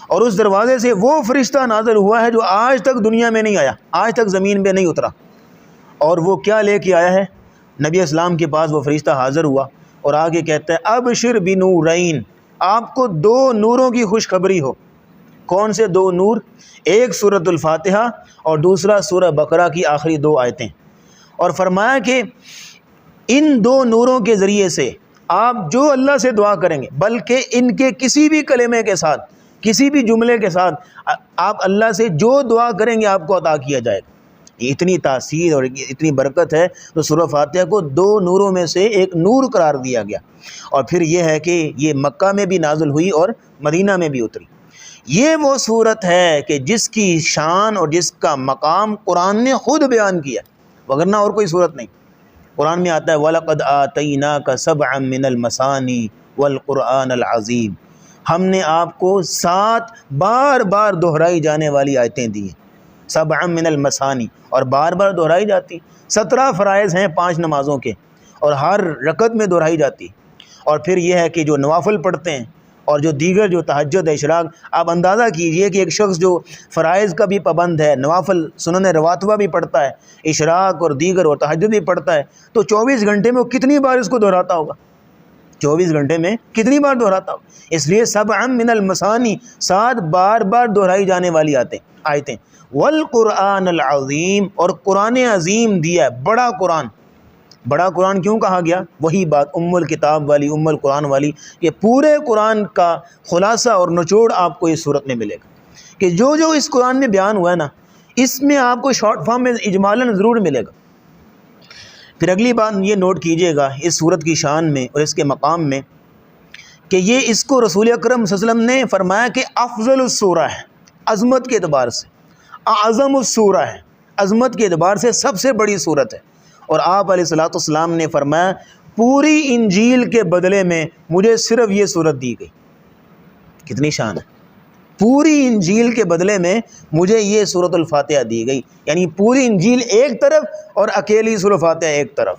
اور اس دروازے سے وہ فرشتہ نازل ہوا ہے جو آج تک دنیا میں نہیں آیا، آج تک زمین پہ نہیں اترا۔ اور وہ کیا لے کے آیا ہے؟ نبی اسلام کے پاس وہ فرشتہ حاضر ہوا اور آگے کہتا ہے ابشر بنورین، آپ کو 2 نوروں کی خوشخبری ہو۔ کون سے 2 نور؟ ایک سورۃ الفاتحہ اور دوسرا سورہ بقرہ کی آخری 2 آیتیں۔ اور فرمایا کہ ان 2 نوروں کے ذریعے سے آپ جو اللہ سے دعا کریں گے، بلکہ ان کے کسی بھی کلمے کے ساتھ، کسی بھی جملے کے ساتھ آپ اللہ سے جو دعا کریں گے آپ کو عطا کیا جائے گا۔ یہ اتنی تاثیر اور اتنی برکت ہے، تو سورہ فاتحہ کو 2 نوروں میں سے ایک نور قرار دیا گیا۔ اور پھر یہ ہے کہ یہ مکہ میں بھی نازل ہوئی اور مدینہ میں بھی اتری۔ یہ وہ صورت ہے کہ جس کی شان اور جس کا مقام قرآن نے خود بیان کیا، وگرنہ اور کوئی صورت نہیں۔ قرآن میں آتا ہے وَلَقَدْ آتَيْنَاكَ سَبْعًا مِّنَ الْمَثَانِي وَالْقُرْآنَ الْعَظِيمِ، ہم نے آپ کو 7 بار بار دہرائی جانے والی آیتیں دی ہیں، 7 من المثانی، اور بار بار دہرائی جاتی۔ 17 فرائض ہیں 5 نمازوں کے اور ہر رکعت میں دہرائی جاتی۔ اور پھر یہ ہے کہ جو نوافل پڑھتے ہیں اور جو دیگر جو تہجد اشراق، آپ اندازہ کیجئے کہ ایک شخص جو فرائض کا بھی پابند ہے، نوافل سنن رواتبہ بھی پڑھتا ہے، اشراق اور دیگر اور تہجد بھی پڑھتا ہے، تو 24 گھنٹے میں وہ کتنی بار اس کو دہراتا ہوگا؟ 24 گھنٹے میں کتنی بار دہراتا ہو؟ اس لیے 7 من المثانی، 7 بار بار دہرائی جانے والی آیتیں۔ والقرآن العظیم، اور قرآن عظیم دیا ہے، بڑا قرآن۔ بڑا قرآن کیوں کہا گیا؟ وہی بات ام الکتاب والی، ام القرآن والی، کہ پورے قرآن کا خلاصہ اور نچوڑ آپ کو اس صورت میں ملے گا، کہ جو جو اس قرآن میں بیان ہوا ہے نا، اس میں آپ کو شارٹ فارم میں اجمالاً ضرور ملے گا۔ پھر اگلی بات یہ نوٹ کیجئے گا اس صورت کی شان میں اور اس کے مقام میں، کہ یہ اس کو رسول اکرم صلی اللہ علیہ وسلم نے فرمایا کہ افضل السورہ ہے، عظمت کے اعتبار سے، اعظم السورہ ہے، عظمت کے اعتبار سے سب سے بڑی صورت ہے۔ اور آپ علیہ الصلوۃ والسلام نے فرمایا پوری انجیل کے بدلے میں مجھے صرف یہ صورت دی گئی. کتنی شان ہے. پوری انجیل کے بدلے میں مجھے یہ سورۃ الفاتحہ دی گئی. یعنی پوری انجیل ایک طرف اور اکیلی سورۃ الفاتحہ ایک طرف،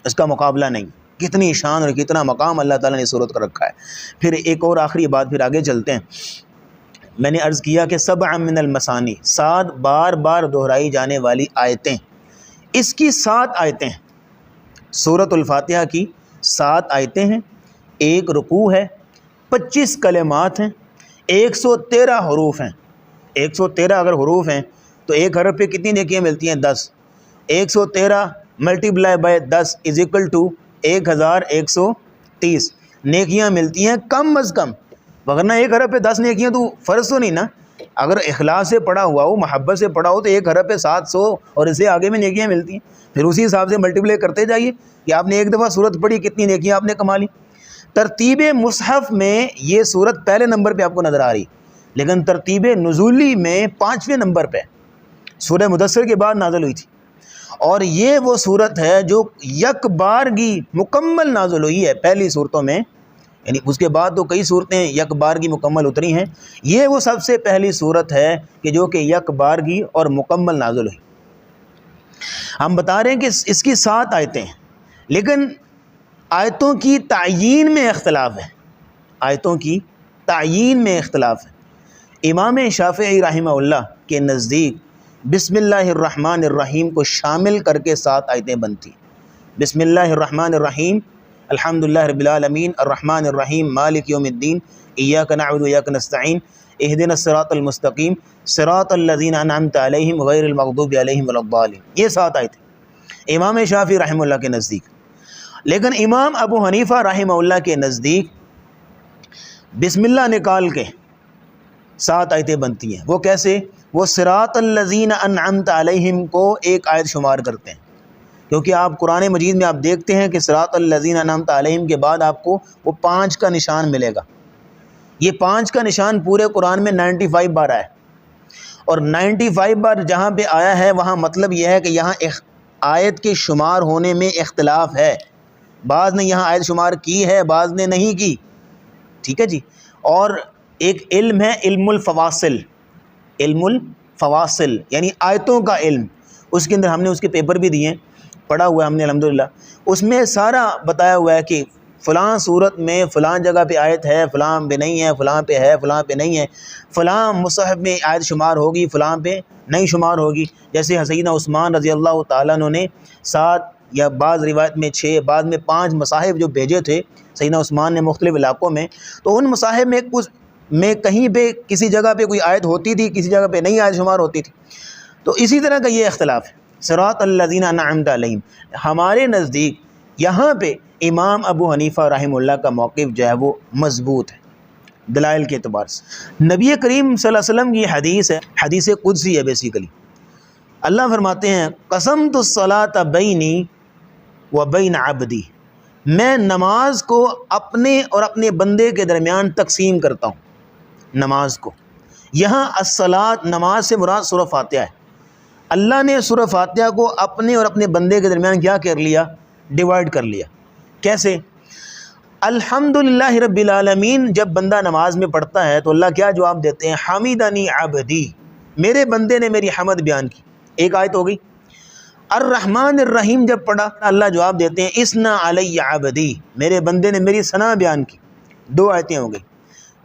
اس کا مقابلہ نہیں. کتنی شان اور کتنا مقام اللہ تعالیٰ نے سورت کا رکھا ہے. پھر ایک اور آخری بات، پھر آگے چلتے ہیں. میں نے عرض کیا کہ 7 من المثانی، 7 بار بار دہرائی جانے والی آیتیں. اس کی 7 آیتیں ہیں. سورۃ الفاتحہ کی 7 آیتیں ہیں، ایک رکوع ہے، 25 کلمات ہیں، 113 حروف ہیں. 113 اگر حروف ہیں تو ایک حرف پہ کتنی نیکیاں ملتی ہیں؟ 10. 113 multiply by 10 is equal to 1130 نیکیاں ملتی ہیں کم از کم. وگرنہ ایک حرف پہ 10 نیکیاں تو فرض تو نہیں نا. اگر اخلاص سے پڑھا ہوا ہو، محبت سے پڑھا ہو، تو ایک حرف پہ 700 اور اس سے آگے میں نیکیاں ملتی ہیں. پھر اسی حساب سے ملٹیپلائی کرتے جائیے کہ آپ نے ایک دفعہ سورت پڑھی کتنی نیکیاں آپ نے کما لی. ترتیب مصحف میں یہ سورت پہلے نمبر پہ آپ کو نظر آ رہی، لیکن ترتیب نزولی میں 5ویں نمبر پہ سورہ مدثر کے بعد نازل ہوئی تھی. اور یہ وہ صورت ہے جو یک بارگی مکمل نازل ہوئی ہے پہلی صورتوں میں. یعنی اس کے بعد تو کئی صورتیں یک بارگی مکمل اتری ہیں، یہ وہ سب سے پہلی صورت ہے کہ جو کہ یک بارگی اور مکمل نازل ہوئی. ہم بتا رہے ہیں کہ اس کی 7 آیتیں ہیں، لیکن آیتوں کی تعیین میں اختلاف ہے. آیتوں کی تعیین میں اختلاف ہے. امام شافعی رحمہ اللہ کے نزدیک بسم اللہ الرحمن الرحیم کو شامل کر کے 7 آیتیں بنتی. بسم اللہ الرحمن الرحیم، الحمدللہ رب العالمین، الرحمن الرحیم، مالک یوم الدین، ایاک نعبد و ایاک نستعین، اہدنا الصراط المستقیم، صراط الذین انعمت علیہم غیر المغضوب علیہم ولا الضالین. یہ 7 آیتیں امام شافعی رحمہ اللہ کے نزدیک. لیکن امام ابو حنیفہ رحمہ اللہ کے نزدیک بسم اللہ نکال کے 7 آیتیں بنتی ہیں. وہ کیسے؟ وہ صراط الذین انعمت علیہم کو ایک آیت شمار کرتے ہیں، کیونکہ آپ قرآن مجید میں آپ دیکھتے ہیں کہ صراط الذین انعمت علیہم کے بعد آپ کو وہ 5 کا نشان ملے گا. یہ 5 کا نشان پورے قرآن میں 95 بار آیا ہے، اور 95 بار جہاں پہ آیا ہے وہاں مطلب یہ ہے کہ یہاں آیت کے شمار ہونے میں اختلاف ہے. بعض نے یہاں آیت شمار کی ہے، بعض نے نہیں کی. ٹھیک ہے جی. اور ایک علم ہے علم الفواصل. علم الفواصل یعنی آیتوں کا علم. اس کے اندر ہم نے اس کے پیپر بھی دیے ہیں، پڑھا ہوا ہے ہم نے الحمدللہ. اس میں سارا بتایا ہوا ہے کہ فلاں صورت میں فلاں جگہ پہ آیت ہے، فلاں پہ نہیں ہے، فلاں پہ ہے، فلاں پہ نہیں ہے، فلاں مصحف میں آیت شمار ہوگی، فلاں پہ نہیں شمار ہوگی. جیسے سیدنا عثمان رضی اللہ تعالیٰ عنہ نے 7 یا بعض روایت میں 6 بعض میں 5 مصاحف جو بھیجے تھے سیدنا عثمان نے مختلف علاقوں میں، تو ان مصاحف میں کہیں پہ کسی جگہ پہ کوئی آیت ہوتی تھی، کسی جگہ پہ نہیں آیت شمار ہوتی تھی. تو اسی طرح کا یہ اختلاف ہے. صراط الذین انعمت علیہم ہمارے نزدیک یہاں پہ امام ابو حنیفہ رحمہ اللہ کا موقف جو ہے وہ مضبوط ہے دلائل کے اعتبار سے. نبی کریم صلی اللہ علیہ وسلم کی حدیث ہے، حدیث قدسی ہے بیسیکلی. اللہ فرماتے ہیں قسمت الصلاۃ بینی و بین عبدی، میں نماز کو اپنے اور اپنے بندے کے درمیان تقسیم کرتا ہوں. نماز کو یہاں الصلاۃ نماز سے مراد سورہ فاتحہ ہے. اللہ نے سورہ فاتحہ کو اپنے اور اپنے بندے کے درمیان کیا کر لیا؟ ڈیوائیڈ کر لیا. کیسے؟ الحمدللہ رب العالمین جب بندہ نماز میں پڑھتا ہے تو اللہ کیا جواب دیتے ہیں؟ حمیدنی عبدی، میرے بندے نے میری حمد بیان کی. ایک آیت ہو گئی. الرحمن الرحیم جب پڑھا اللہ جواب دیتے ہیں اثنا علی عبدی، میرے بندے نے میری ثنا بیان کی. 2 آیتیں ہو گئی.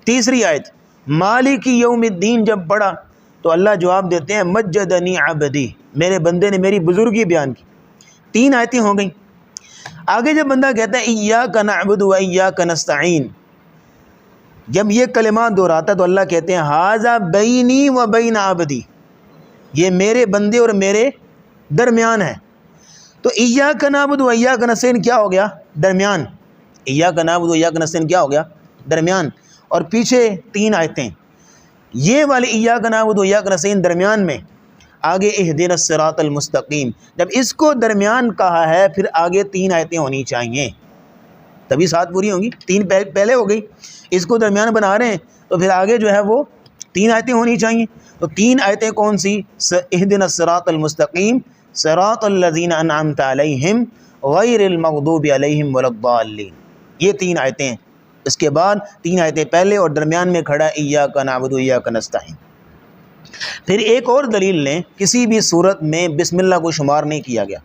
تیسری آیت مالک یوم الدین جب پڑھا تو اللہ جواب دیتے ہیں مجدنی عبدی، میرے بندے نے میری بزرگی بیان کی. 3 آیتیں ہو گئیں. آگے جب بندہ کہتا ہے ایاک نعبد و ایاک نستعین، جب یہ کلمات دہراتا ہے تو اللہ کہتے ہیں ھذا بینی و بین عبدی، یہ میرے بندے اور میرے درمیان ہے. تو ایاک نعبد و ایاک نستعین کیا ہو گیا؟ درمیان. ایاک نعبد و ایاک نستعین کیا ہو گیا؟ درمیان. اور پیچھے 3 آیتیں یہ والی ایاک نعبد و ایاک نستعین درمیان میں، آگے اہدنا الصراط المستقیم. جب اس کو درمیان کہا ہے پھر آگے 3 آیتیں ہونی چاہیے تبھی 7 پوری ہوں گی. 3 پہلے ہو گئی، اس کو درمیان بنا رہے ہیں تو پھر آگے جو ہے وہ 3 آیتیں ہونی چاہیے. تو 3 آیتیں کون سی؟ اہدنا الصراط المستقیم، صراط الذین انعمت علیہم غیر المغضوب علیہم ولا الضالین۔ یہ 3 آیتیں ہیں، اس کے بعد 3 آیتیں پہلے اور درمیان میں کھڑا ایاک نعبد و ایاک نستعین۔ پھر ایک اور دلیل لیں، کسی بھی صورت میں بسم اللہ کو شمار نہیں کیا گیا،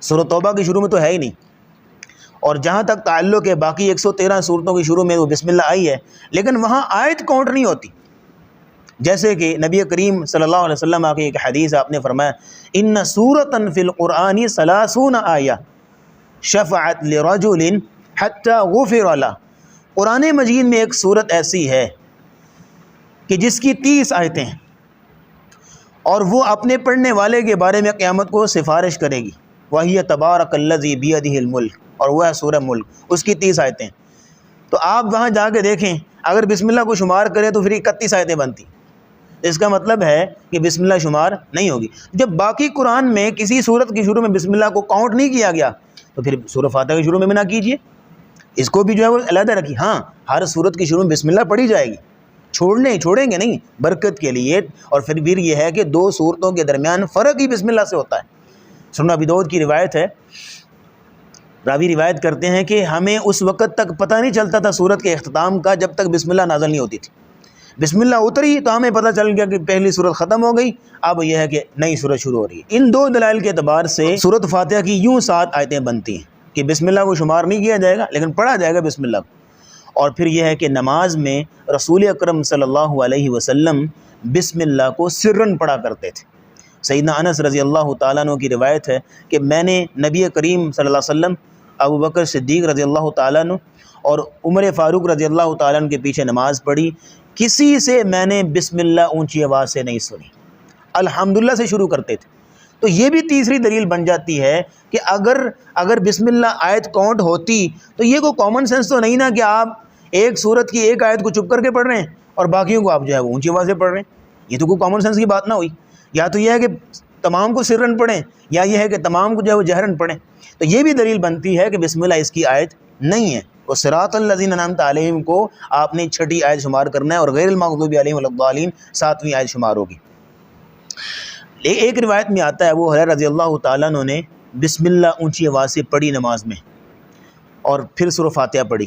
سورۃ توبہ کے شروع میں تو ہے ہی نہیں، اور جہاں تک تعلق ہے باقی 113 صورتوں کے شروع میں وہ بسم اللہ آئی ہے، لیکن وہاں آیت کاؤنٹ نہیں ہوتی۔ جیسے کہ نبی کریم صلی اللہ علیہ وسلم کی ایک حدیث آپ نے فرمایا ان سورۃ فی القرآن 30 آیہ شفعت لرجل حتی غفر له۔ قرآن مجید میں ایک صورت ایسی ہے کہ جس کی 30 آیتیں ہیں اور وہ اپنے پڑھنے والے کے بارے میں قیامت کو سفارش کرے گی، وہی تبارک الذی بیدہ الملک، اور وہ ہے سورہ ملک، اس کی 30 آیتیں۔ تو آپ وہاں جا کے دیکھیں، اگر بسم اللہ کو شمار کریں تو پھر 31 آیتیں بنتی، اس کا مطلب ہے کہ بسم اللہ شمار نہیں ہوگی۔ جب باقی قرآن میں کسی صورت کے شروع میں بسم اللہ کو کاؤنٹ نہیں کیا گیا تو پھر سورہ فاتحہ کے شروع میں بھی نہ کیجیے، اس کو بھی جو ہے وہ علیحدہ رکھی۔ ہاں، ہر صورت کے شروع میں بسم اللہ پڑھی جائے گی، چھوڑیں گے نہیں، برکت کے لیے۔ اور پھر یہ ہے کہ 2 صورتوں کے درمیان فرق ہی بسم اللہ سے ہوتا ہے۔ سنن ابی داؤد کی روایت ہے، راوی روایت کرتے ہیں کہ ہمیں اس وقت تک پتہ نہیں چلتا تھا صورت کے اختتام کا جب تک بسم اللہ نازل نہیں ہوتی تھی۔ بسم اللہ اتری تو ہمیں پتہ چل گیا کہ پہلی صورت ختم ہو گئی، اب یہ ہے کہ نئی صورت شروع ہو رہی ہے۔ ان 2 دلائل کے اعتبار سے صورت فاتحہ کی یوں 7 آیتیں بنتی ہیں کہ بسم اللہ کو شمار نہیں کیا جائے گا لیکن پڑھا جائے گا بسم اللہ کو۔ اور پھر یہ ہے کہ نماز میں رسول اکرم صلی اللہ علیہ وسلم بسم اللہ کو سرن پڑھا کرتے تھے۔ سیدنا انس رضی اللہ تعالیٰ عنہ کی روایت ہے کہ میں نے نبی کریم صلی اللہ علیہ وسلم، ابو بکر صدیق رضی اللہ تعالیٰ عنہ اور عمر فاروق رضی اللہ تعالیٰ عنہ کے پیچھے نماز پڑھی، کسی سے میں نے بسم اللہ اونچی آواز سے نہیں سنی، الحمدللہ سے شروع کرتے تھے۔ تو یہ بھی تیسری دلیل بن جاتی ہے کہ اگر بسم اللہ آیت کاؤنٹ ہوتی تو یہ کوئی کامن سینس تو نہیں نا کہ آپ ایک صورت کی ایک آیت کو چپ کر کے پڑھ رہے ہیں اور باقیوں کو آپ جو ہے وہ اونچی آواز سے پڑھ رہے ہیں، یہ تو کوئی کامن سینس کی بات نہ ہوئی۔ یا تو یہ ہے کہ تمام کو سرن پڑھیں یا یہ ہے کہ تمام کو جو ہے وہ جہرن پڑھیں۔ تو یہ بھی دلیل بنتی ہے کہ بسم اللہ اس کی آیت نہیں ہے، وہ صراط الذین انعمت علیہم کو آپ نے 6ٹھی آیت شمار کرنا ہے اور غیر المغضوب علیہم ولا الضالین 7ویں آیت شمار ہوگی۔ ایک روایت میں آتا ہے ابو ہریرہ رضی اللہ تعالیٰ عنہ نے بسم اللہ اونچی آواز سے پڑھی نماز میں اور پھر سورہ فاتحہ پڑھی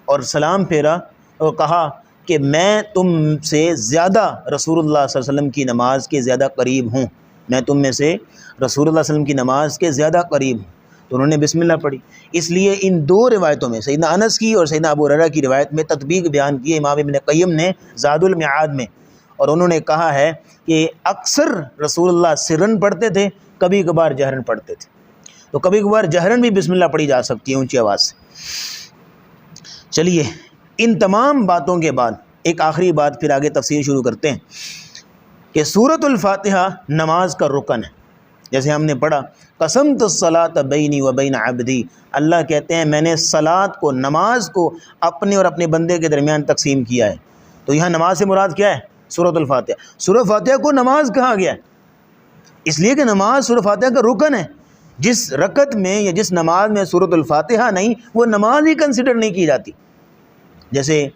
اور سلام پھیرا اور کہا کہ میں تم سے زیادہ رسول اللہ صلی اللہ علیہ وسلم کی نماز کے زیادہ قریب ہوں، میں تم میں سے رسول اللہ صلی اللہ علیہ وسلم کی نماز کے زیادہ قریب ہوں۔ تو انہوں نے بسم اللہ پڑھی۔ اس لیے ان 2 روایتوں میں سیدنا انس کی اور سیدنا ابو ہریرہ کی روایت میں تطبیق بیان کی امام ابن قیم نے زاد المعاد میں، اور انہوں نے کہا ہے کہ اکثر رسول اللہ سرن پڑھتے تھے، کبھی کبھار جہرن پڑھتے تھے، تو کبھی کبھار جہرن بھی بسم اللہ پڑھی جا سکتی ہے اونچی آواز سے۔ چلیے، ان تمام باتوں کے بعد ایک آخری بات پھر آگے تفسیر شروع کرتے ہیں کہ سورۃ الفاتحہ نماز کا رکن ہے۔ جیسے ہم نے پڑھا قسمت الصلاۃ بینی و بین عبدی، اللہ کہتے ہیں میں نے صلاۃ کو، نماز کو اپنے اور اپنے بندے کے درمیان تقسیم کیا ہے۔ تو یہاں نماز سے مراد کیا ہے؟ سورۃ الفاتحہ۔ سورۃ فاتحہ کو نماز کہا گیا ہے اس لیے کہ نماز سورۃ فاتحہ کا رکن ہے۔ جس رکعت میں یا جس نماز میں سورۃ الفاتحہ نہیں، وہ نماز ہی کنسیڈر نہیں کی جاتی۔ جیسے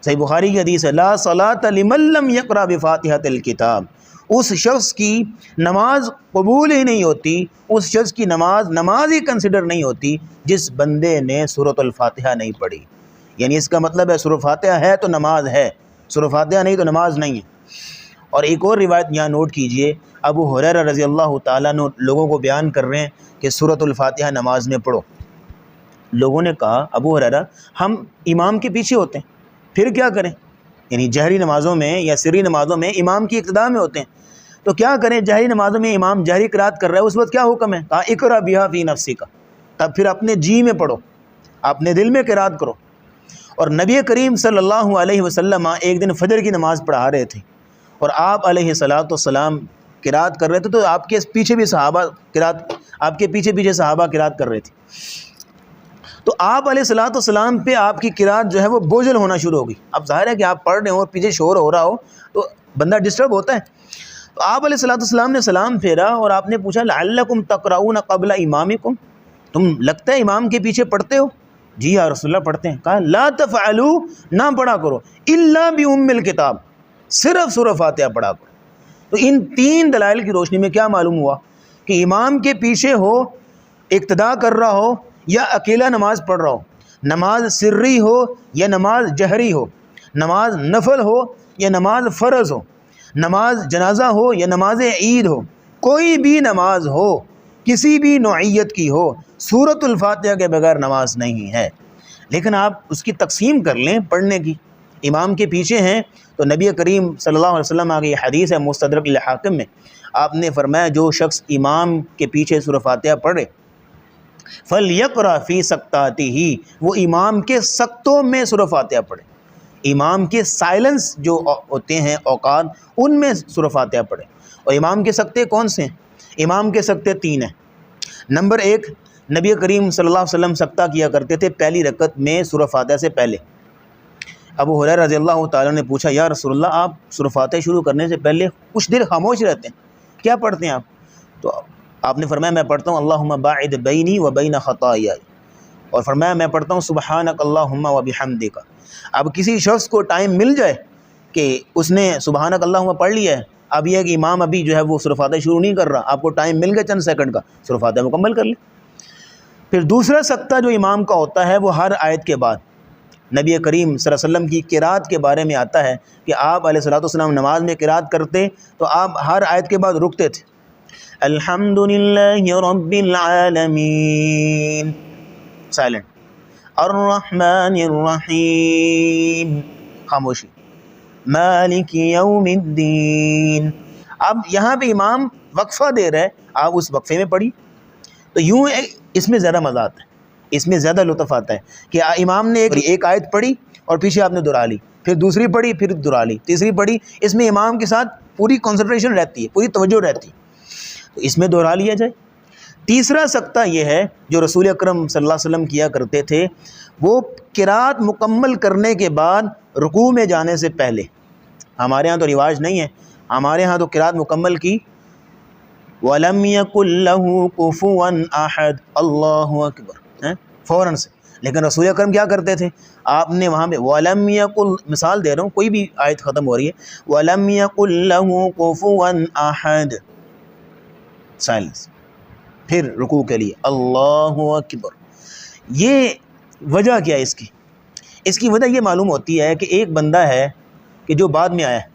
صحیح بخاری کی حدیث ہے لا صلاۃ لمن لم یقرأ بفاتحۃ الکتاب، اس شخص کی نماز قبول ہی نہیں ہوتی، اس شخص کی نماز ہی کنسیڈر نہیں ہوتی جس بندے نے سورۃ الفاتحہ نہیں پڑھی۔ یعنی اس کا مطلب ہے سورۃ فاتحہ ہے تو نماز ہے، سورۃ فاتحہ نہیں تو نماز نہیں ہے۔ اور ایک اور روایت یہاں نوٹ کیجئے، ابو ہریرہ رضی اللہ تعالیٰ عنہ لوگوں کو بیان کر رہے ہیں کہ سورۃ الفاتحہ نماز میں پڑھو۔ لوگوں نے کہا ابو ہریرہ ہم امام کے پیچھے ہوتے ہیں، پھر کیا کریں؟ یعنی جہری نمازوں میں یا سری نمازوں میں امام کی اقتداء میں ہوتے ہیں، تو کیا کریں؟ جہری نمازوں میں امام جہری قرات کر رہا ہے، اس وقت کیا حکم ہے؟ کہا اقرأ بہا فی نفسک، تب پھر اپنے جی میں پڑھو، اپنے دل میں قرات کرو۔ اور نبی کریم صلی اللہ علیہ وسلم ایک دن فجر کی نماز پڑھا رہے تھے اور آپ علیہ الصلاۃ والسلام قرات کر رہے تھے، تو آپ کے پیچھے بھی صحابہ قرات کر رہے تھے۔ تو آپ علیہ الصلاۃ والسلام پہ آپ کی قرات جو ہے وہ بوجھل ہونا شروع ہو گئی۔ اب ظاہر ہے کہ آپ پڑھ رہے ہو اور پیچھے شور ہو رہا ہو تو بندہ ڈسٹرب ہوتا ہے۔ تو آپ علیہ الصلاۃ والسلام نے سلام پھیرا اور آپ نے پوچھا لعلکم تقرؤون قبل امامکم، تم لگتا ہے امام کے پیچھے پڑھتے ہو؟ جی یا رسول اللہ پڑھتے ہیں۔ کہا لا تفعلوا، نہ پڑھا کرو، الا بام الکتاب، صرف سورہ فاتحہ پڑھا کرو۔ تو ان 3 دلائل کی روشنی میں کیا معلوم ہوا کہ امام کے پیچھے ہو اقتدا کر رہا ہو یا اکیلا نماز پڑھ رہا ہو، نماز سری ہو یا نماز جہری ہو، نماز نفل ہو یا نماز فرض ہو، نماز جنازہ ہو یا نماز عید ہو، کوئی بھی نماز ہو، کسی بھی نوعیت کی ہو، سورۃ الفاتحہ کے بغیر نماز نہیں ہے۔ لیکن آپ اس کی تقسیم کر لیں پڑھنے کی، امام کے پیچھے ہیں تو نبی کریم صلی اللہ علیہ وسلم آگے یہ حدیث ہے مستدرک الحاکم میں، آپ نے فرمایا جو شخص امام کے پیچھے سورۃ فاتحہ پڑھے فَلْيَقْرَأْ فِي سَقْطَاتِهِ، وہ امام کے سقطوں میں سورۃ فاتحہ پڑھے، امام کے سائلنس جو ہوتے ہیں اوقات ان میں سورۃ فاتحہ پڑھے۔ اور امام کے سقطے کون سے ہیں؟ امام کے سقطے 3 ہیں۔ نمبر 1، نبی کریم صلی اللہ علیہ وسلم سقطہ کیا کرتے تھے پہلی رکعت میں سورۃ فاتحہ سے پہلے۔ ابو ہریرہ رضی اللہ تعالیٰ نے پوچھا یا رسول اللہ آپ سورۃ فاتحہ شروع کرنے سے پہلے کچھ دیر خاموش رہتے ہیں، کیا پڑھتے ہیں آپ؟ تو آپ نے فرمایا میں پڑھتا ہوں اللہم باعد بینی و بین خطایای، اور فرمایا میں پڑھتا ہوں سبحانک اللہم و بحمدک۔ اب کسی شخص کو ٹائم مل جائے کہ اس نے سبحانک اللہم پڑھ لیا ہے، اب یہ ہے کہ امام ابھی جو ہے وہ سورۃ فاتحہ شروع نہیں کر رہا، آپ کو ٹائم مل گیا چند سیکنڈ کا، سورۃ فاتحہ مکمل کر لیں۔ پھر دوسرا سقطہ جو امام کا ہوتا ہے وہ ہر آیت کے بعد، نبی کریم صلی اللہ علیہ وسلم کی قرات کے بارے میں آتا ہے کہ آپ علیہ الصلوۃ والسلام نماز میں قرات کرتے تو آپ ہر آیت کے بعد رکتے تھے، الحمدللہ رب العالمین سائلنٹ، الرحمن الرحیم خاموشی، مالک یوم الدین۔ اب یہاں پہ امام وقفہ دے رہا ہے، آپ اس وقفے میں پڑھی، تو یوں اس میں زیادہ مزہ آتا ہے، اس میں زیادہ لطف آتا ہے کہ امام نے ایک آیت پڑھی اور پیچھے آپ نے دہرا لی، پھر دوسری پڑھی، پھر دہرا لی، تیسری پڑھی، اس میں امام کے ساتھ پوری کنسنٹریشن رہتی ہے، پوری توجہ رہتی ہے، تو اس میں دہرا لیا جائے۔ تیسرا سقطہ یہ ہے جو رسول اکرم صلی اللہ علیہ وسلم کیا کرتے تھے، وہ قرات مکمل کرنے کے بعد رکوع میں جانے سے پہلے، ہمارے ہاں تو رواج نہیں ہے، ہمارے ہاں تو قرات مکمل کی وَلَمْ يَكُنْ لَهُ كُفُوًا أَحَدٌ اللہ اکبر فوراً سے، لیکن رسول اکرم کیا کرتے تھے، آپ نے وہاں پہ وَلَمْ يَكُنْ، مثال دے رہا ہوں کوئی بھی آیت ختم ہو رہی ہے، وَلَمْ يَكُنْ لَهُ كُفُوًا أَحَدٌ سائلنس، پھر رکوع کے لیے اللہ اکبر۔ یہ وجہ کیا ہے اس کی وجہ یہ معلوم ہوتی ہے کہ ایک بندہ ہے کہ جو بعد میں آیا ہے،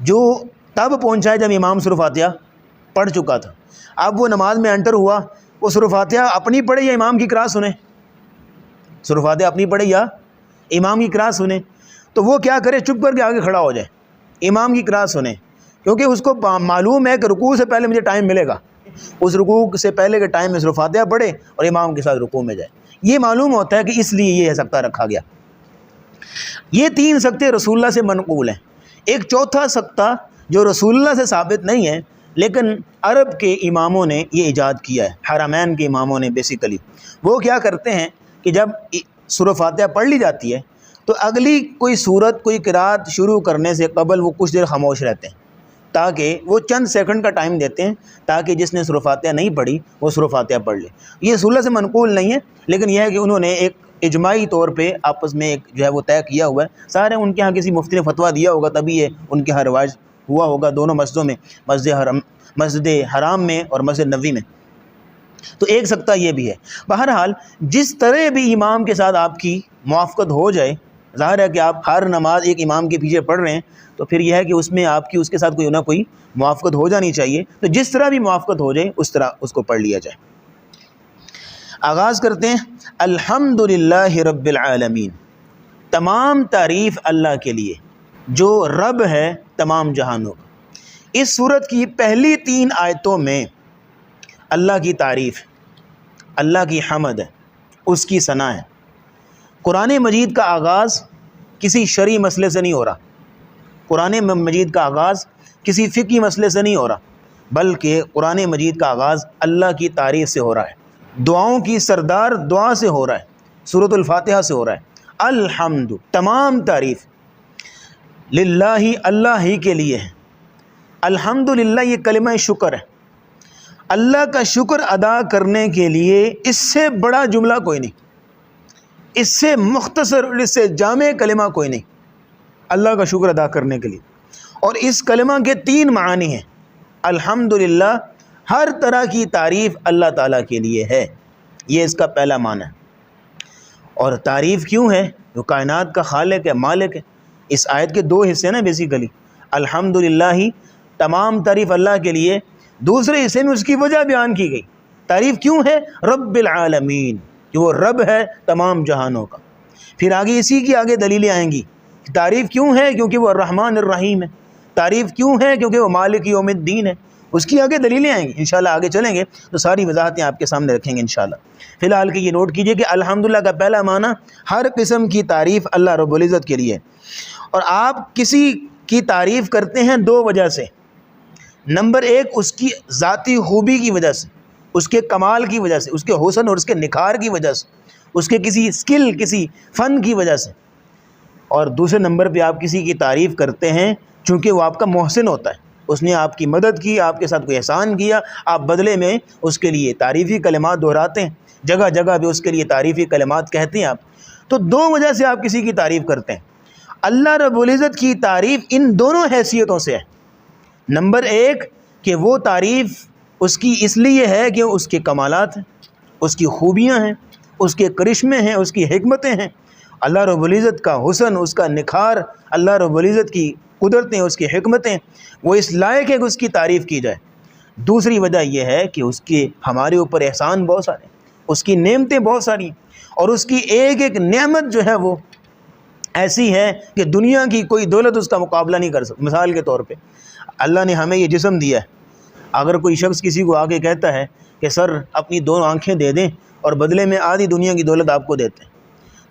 جو تب پہنچا ہے جب امام سورۃ فاتحہ پڑھ چکا تھا، اب وہ نماز میں انٹر ہوا، وہ سورۃ فاتحہ اپنی پڑھے یا امام کی قرات سنے، سورۃ فاتحہ اپنی پڑھے یا امام کی قرات سنے، تو وہ کیا کرے، چپ کر کے آگے کھڑا ہو جائے، امام کی قرات سنے، کیونکہ اس کو معلوم ہے کہ رکوع سے پہلے مجھے ٹائم ملے گا، اس رکوع سے پہلے کے ٹائم میں سورۃ فاتحہ پڑھے اور امام کے ساتھ رکوع میں جائے، یہ معلوم ہوتا ہے کہ اس لیے یہ سقطہ رکھا گیا۔ یہ 3 سقطے رسول اللہ سے منقول ہیں۔ ایک چوتھا سقطہ جو رسول اللہ سے ثابت نہیں ہے لیکن عرب کے اماموں نے یہ ایجاد کیا ہے، حرمین کے اماموں نے بیسیکلی، وہ کیا کرتے ہیں کہ جب سورۃ فاتحہ پڑھ لی جاتی ہے تو اگلی کوئی سورت کوئی قرات شروع کرنے سے قبل وہ کچھ دیر خاموش رہتے ہیں، تاکہ وہ چند سیکنڈ کا ٹائم دیتے ہیں تاکہ جس نے سورۃ فاتحہ نہیں پڑھی وہ سورۃ فاتحہ پڑھ لے۔ یہ رسول اللہ سے منقول نہیں ہے، لیکن یہ ہے کہ انہوں نے ایک اجماعی طور پہ آپس میں ایک جو ہے وہ طے کیا ہوا ہے، سارے ان کے ہاں کسی مفتی نے فتویٰ دیا ہوگا تبھی یہ ان کے ہاں رواج ہوا ہوگا، دونوں مسجدوں میں، مسجد حرام میں اور مسجد نبوی میں۔ تو ایک سقطہ یہ بھی ہے۔ بہرحال جس طرح بھی امام کے ساتھ آپ کی موافقت ہو جائے، ظاہر ہے کہ آپ ہر نماز ایک امام کے پیچھے پڑھ رہے ہیں تو پھر یہ ہے کہ اس میں آپ کی اس کے ساتھ کوئی نہ کوئی موافقت ہو جانی چاہیے، تو جس طرح بھی موافقت ہو جائے اس طرح اس کو پڑھ لیا جائے۔ آغاز کرتے ہیں الحمدللہ رب العالمین، تمام تعریف اللہ کے لیے جو رب ہے تمام جہانوں کا۔ اس سورت کی پہلی 3 آیتوں میں اللہ کی تعریف، اللہ کی حمد ہے، اس کی ثنا ہے۔ قرآن مجید کا آغاز کسی شرعی مسئلے سے نہیں ہو رہا، قرآن مجید کا آغاز کسی فقہی مسئلے سے نہیں ہو رہا، بلکہ قرآن مجید کا آغاز اللہ کی تعریف سے ہو رہا ہے، دعاؤں کی سردار دعا سے ہو رہا ہے، سورۃ الفاتحہ سے ہو رہا ہے۔ الحمد، تمام تعریف للہ، اللہ ہی کے لیے ہے۔ الحمدللہ یہ کلمہ شکر ہے، اللہ کا شکر ادا کرنے کے لیے اس سے بڑا جملہ کوئی نہیں، اس سے مختصر اور اس سے جامع کلمہ کوئی نہیں اللہ کا شکر ادا کرنے کے لیے۔ اور اس کلمہ کے 3 معانی ہیں۔ الحمدللہ، ہر طرح کی تعریف اللہ تعالیٰ کے لیے ہے، یہ اس کا پہلا معنی ہے۔ اور تعریف کیوں ہے؟ جو کائنات کا خالق ہے، مالک ہے۔ اس آیت کے دو حصے نا بیسیکلی، الحمدللہ تمام تعریف اللہ کے لیے، دوسرے حصے میں اس کی وجہ بیان کی گئی۔ تعریف کیوں ہے؟ رب العالمین، کہ وہ رب ہے تمام جہانوں کا۔ پھر آگے اسی کی آگے دلیلیں آئیں گی۔ تعریف کیوں ہے؟ کیونکہ وہ الرحمن الرحیم ہے۔ تعریف کیوں ہے؟ کیونکہ وہ مالک یوم الدین ہے۔ اس کی آگے دلیلیں آئیں گی، انشاءاللہ آگے چلیں گے تو ساری وضاحتیں آپ کے سامنے رکھیں گے انشاءاللہ۔ فی الحال کے یہ نوٹ کیجئے کہ الحمدللہ کا پہلا معنی ہر قسم کی تعریف اللہ رب العزت کے لیے، اور آپ کسی کی تعریف کرتے ہیں دو وجہ سے۔ نمبر ایک، اس کی ذاتی خوبی کی وجہ سے، اس کے کمال کی وجہ سے، اس کے حسن اور اس کے نکھار کی وجہ سے، اس کے کسی اسکل، کسی فن کی وجہ سے۔ اور دوسرے نمبر پہ آپ کسی کی تعریف کرتے ہیں چونکہ وہ آپ کا محسن ہوتا ہے، اس نے آپ کی مدد کی، آپ کے ساتھ کوئی احسان کیا، آپ بدلے میں اس کے لیے تعریفی کلمات دہراتے ہیں، جگہ جگہ پہ اس کے لیے تعریفی کلمات کہتے ہیں آپ۔ تو دو وجہ سے آپ کسی کی تعریف کرتے ہیں۔ اللہ رب العزت کی تعریف ان دونوں حیثیتوں سے ہے۔ نمبر ایک کہ وہ تعریف اس کی اس لیے ہے کہ اس کے کمالات ہیں، اس کی خوبیاں ہیں، اس کے کرشمے ہیں، اس کی حکمتیں ہیں۔ اللہ رب العزت کا حسن، اس کا نکھار، اللہ رب العزت کی قدرتیں، اس کی حکمتیں، وہ اس لائق ہے کہ اس کی تعریف کی جائے۔ دوسری وجہ یہ ہے کہ اس کے ہمارے اوپر احسان بہت سارے ہیں، اس کی نعمتیں بہت ساری ہیں، اور اس کی ایک ایک نعمت جو ہے وہ ایسی ہے کہ دنیا کی کوئی دولت اس کا مقابلہ نہیں کر سکتی۔ مثال کے طور پہ اللہ نے ہمیں یہ جسم دیا ہے، اگر کوئی شخص کسی کو آ کے کہتا ہے کہ سر اپنی دو آنکھیں دے دیں اور بدلے میں آدھی دنیا کی دولت آپ کو دیتے ہیں،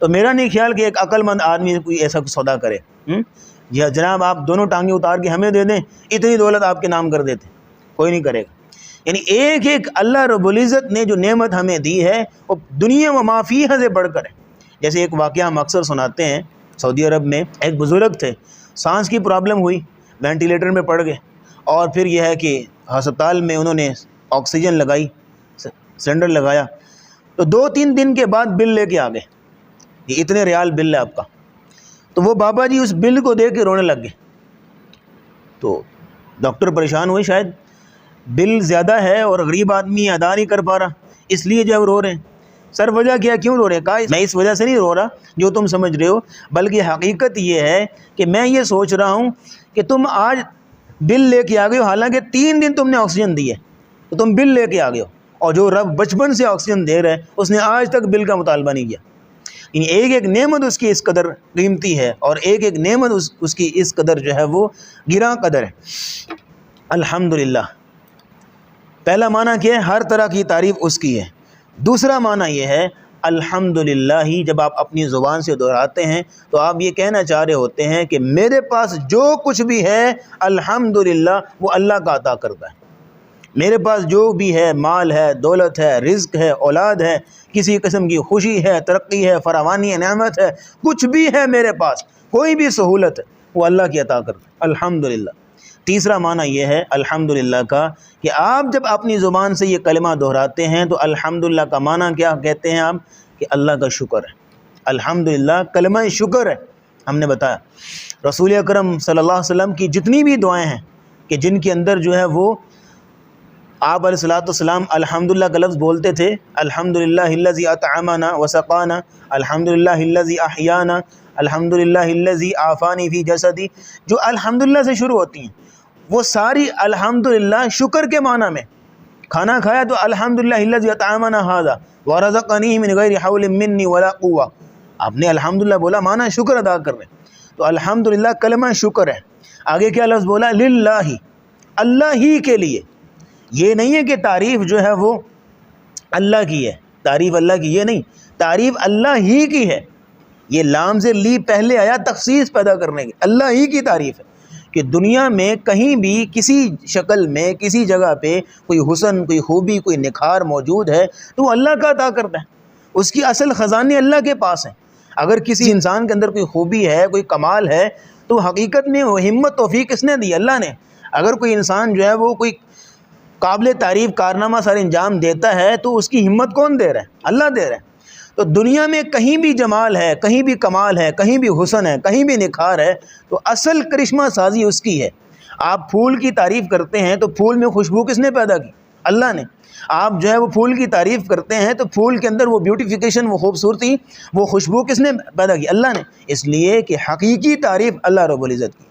تو میرا نہیں خیال کہ ایک عقل مند آدمی کوئی ایسا سودا کرے۔ یا جناب آپ دونوں ٹانگیں اتار کے ہمیں دے دیں، اتنی دولت آپ کے نام کر دیتے، کوئی نہیں کرے گا۔ یعنی ایک ایک اللہ رب العزت نے جو نعمت ہمیں دی ہے وہ دنیا و ما فیہا سے بڑھ کر ہے۔ جیسے ایک واقعہ ہم اکثر سناتے ہیں، سعودی عرب میں ایک بزرگ تھے، سانس کی پرابلم ہوئی، وینٹیلیٹر میں پڑ گئے، اور پھر یہ ہے کہ ہسپتال میں انہوں نے آکسیجن لگائی، سلنڈر لگایا، تو 2-3 دن کے بعد بل لے کے آ گئے، یہ اتنے ریال بل ہے آپ کا۔ تو وہ بابا جی اس بل کو دیکھ کے رونے لگ گئے، تو ڈاکٹر پریشان ہوئے، شاید بل زیادہ ہے اور غریب آدمی ادا نہیں کر پا رہا، اس لیے جو رو رہے ہیں۔ سر وجہ کیا، کیوں رو رہے ہیں؟ کہا میں اس وجہ سے نہیں رو رہا جو تم سمجھ رہے ہو، بلکہ حقیقت یہ ہے کہ میں یہ سوچ رہا ہوں کہ تم آج بل لے کے آ گئے ہو، حالانکہ 3 دن تم نے آکسیجن دی ہے، تو تم بل لے کے آ گئے ہو، اور جو رب بچپن سے آکسیجن دے رہا ہے اس نے آج تک بل کا مطالبہ نہیں کیا۔ یعنی ایک ایک نعمت اس کی اس قدر قیمتی ہے، اور ایک ایک نعمت اس کی اس قدر جو ہے وہ گراں قدر ہے۔ الحمدللہ پہلا معنی کیا ہے؟ ہر طرح کی تعریف اس کی ہے۔ دوسرا معنی یہ ہے الحمدللہ، جب آپ اپنی زبان سے دہراتے ہیں تو آپ یہ کہنا چاہ رہے ہوتے ہیں کہ میرے پاس جو کچھ بھی ہے الحمدللہ وہ اللہ کا عطا کرتا ہے۔ میرے پاس جو بھی ہے، مال ہے، دولت ہے، رزق ہے، اولاد ہے، کسی قسم کی خوشی ہے، ترقی ہے، فراوانی ہے، نعمت ہے، کچھ بھی ہے میرے پاس، کوئی بھی سہولت ہے، وہ اللہ کی عطا کرتا ہے الحمدللہ۔ تیسرا معنی یہ ہے الحمدللہ کا کہ آپ جب اپنی زبان سے یہ کلمہ دہراتے ہیں تو الحمدللہ کا معنی کیا کہتے ہیں آپ؟ کہ اللہ کا شکر ہے۔ الحمدللہ کلمہ شکر ہے۔ ہم نے بتایا رسول اکرم صلی اللہ علیہ وسلم کی جتنی بھی دعائیں ہیں کہ جن کے اندر جو ہے وہ آپ علیہ الصلوۃ والسلام الحمدللہ کا لفظ بولتے تھے، الحمدللہ الذی اطعمنا وسقانا، الحمدللہ الذی احیانا، الحمدللہ الذی عافانی فی جسدی، جو الحمدللہ سے شروع ہوتی ہیں وہ ساری الحمدللہ شکر کے معنی میں۔ کھانا کھایا تو الحمدللہ الذی اطعمنا ھذا ورزقنی من غیر حول منی ولا قوہ، آپ نے الحمدللہ بولا، معنی شکر ادا کر رہے ہیں۔ تو الحمدللہ کلمہ شکر ہے۔ آگے کیا لفظ بولا؟ للہ، اللہ ہی کے لیے۔ یہ نہیں ہے کہ تعریف جو ہے وہ اللہ کی ہے، تعریف اللہ کی، یہ نہیں، تعریف اللہ ہی کی ہے۔ یہ لام سے لی پہلے آیا تخصیص پیدا کرنے کی، اللہ ہی کی تعریف ہے کہ دنیا میں کہیں بھی کسی شکل میں کسی جگہ پہ کوئی حسن، کوئی خوبی، کوئی نکھار موجود ہے تو وہ اللہ کا عطا کرتا ہے، اس کی اصل خزانے اللہ کے پاس ہیں۔ اگر کسی انسان کے اندر کوئی خوبی ہے، کوئی کمال ہے، تو حقیقت میں وہ ہمت توفیق کس نے دی؟ اللہ نے۔ اگر کوئی انسان جو ہے وہ کوئی قابل تعریف کارنامہ سر انجام دیتا ہے تو اس کی ہمت کون دے رہا ہے؟ اللہ دے رہا ہے۔ تو دنیا میں کہیں بھی جمال ہے، کہیں بھی کمال ہے، کہیں بھی حسن ہے، کہیں بھی نکھار ہے، تو اصل کرشمہ سازی اس کی ہے۔ آپ پھول کی تعریف کرتے ہیں تو پھول میں خوشبو کس نے پیدا کی؟ اللہ نے۔ آپ جو ہے وہ پھول کی تعریف کرتے ہیں تو پھول کے اندر وہ بیوٹیفیکیشن، وہ خوبصورتی، وہ خوشبو کس نے پیدا کی؟ اللہ نے۔ اس لیے کہ حقیقی تعریف اللہ رب العزت کی۔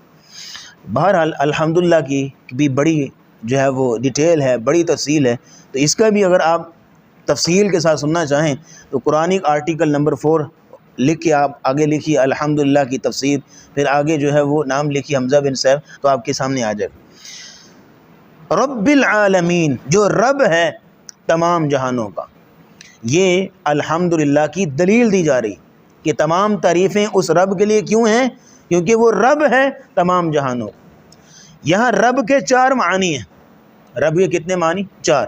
بہرحال الحمدللہ کی بھی بڑی جو ہے وہ ڈیٹیل ہے، بڑی تفصیل ہے، تو اس کا بھی اگر آپ تفصیل کے ساتھ سننا چاہیں تو قرآنک آرٹیکل نمبر 4 لکھ کے آپ آگے لکھیے الحمدللہ کی تفسیر، پھر آگے جو ہے وہ نام لکھیے حمزہ بن صیب، تو آپ کے سامنے آ جائے گا۔ رب العالمین، جو رب ہے تمام جہانوں کا، یہ الحمدللہ کی دلیل دی جا رہی کہ تمام تعریفیں اس رب کے لیے کیوں ہیں؟ کیونکہ وہ رب ہے تمام جہانوں کا۔ یہاں رب کے 4 معنی ہیں۔ رب کے کتنے معنی؟ 4۔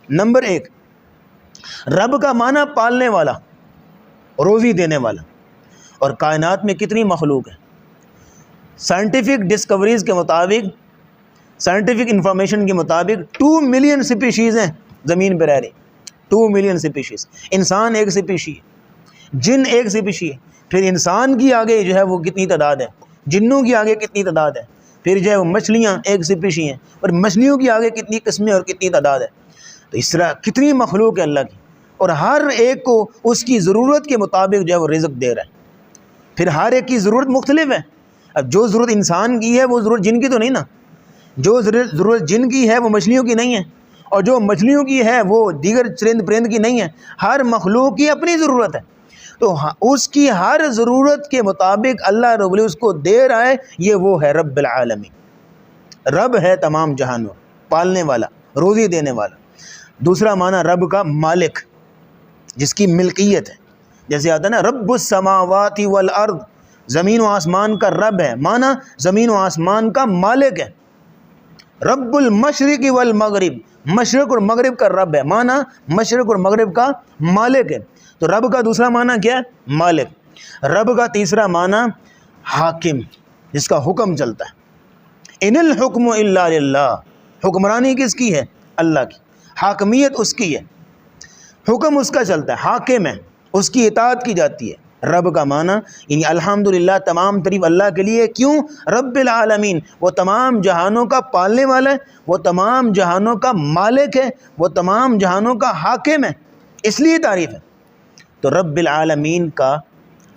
نمبر 1، رب کا معنی پالنے والا، روزی دینے والا۔ اور کائنات میں کتنی مخلوق ہے؟ سائنٹیفک ڈسکوریز کے مطابق، سائنٹیفک انفارمیشن کے مطابق 2 ملین سپیشیز ہیں زمین پہ رہ رہی، 2 ملین سپیشیز۔ انسان ایک سپیشی ہے، جن ایک سپیشی ہے، پھر انسان کی آگے جو ہے وہ کتنی تعداد ہے، جنوں کی آگے کتنی تعداد ہے، پھر جو ہے وہ مچھلیاں ایک سپیشی ہیں، اور مچھلیوں کی آگے کتنی قسمیں اور کتنی تعداد ہے۔ تو اس طرح کتنی مخلوق ہے اللہ کی، اور ہر ایک کو اس کی ضرورت کے مطابق جو ہے وہ رزق دے رہا ہے۔ پھر ہر ایک کی ضرورت مختلف ہے۔ اب جو ضرورت انسان کی ہے وہ ضرورت جن کی تو نہیں نا، جو ضرورت جن کی ہے وہ مچھلیوں کی نہیں ہے، اور جو مچھلیوں کی ہے وہ دیگر چرند پرند کی نہیں ہے۔ ہر مخلوق کی اپنی ضرورت ہے، تو اس کی ہر ضرورت کے مطابق اللہ رب العزت اس کو دے رہا ہے۔ یہ وہ ہے رب العالمین، رب ہے تمام جہانوں، پالنے والا، روزی دینے والا۔ دوسرا معنی رب کا مالک، جس کی ملکیت ہے، جیسے آتا ہے نا رب السماوات والارض، زمین و آسمان کا رب ہے، معنی زمین و آسمان کا مالک ہے۔ رب المشرق والمغرب، مشرق اور مغرب کا رب ہے، معنی مشرق اور مغرب کا مالک ہے۔ تو رب کا دوسرا معنی کیا ہے؟ مالک۔ رب کا تیسرا معنی حاکم، جس کا حکم چلتا ہے۔ ان الحکم الا للہ، حکمرانی کس کی ہے؟ اللہ کی، حاکمیت اس کی ہے، حکم اس کا چلتا ہے، حاکم ہے، اس کی اطاعت کی جاتی ہے۔ رب کا معنی یعنی الحمدللہ تمام تعریف اللہ کے لیے، کیوں؟ رب العالمین، وہ تمام جہانوں کا پالنے والا ہے، وہ تمام جہانوں کا مالک ہے، وہ تمام جہانوں کا حاکم ہے، اس لیے تعریف ہے۔ تو رب العالمین کا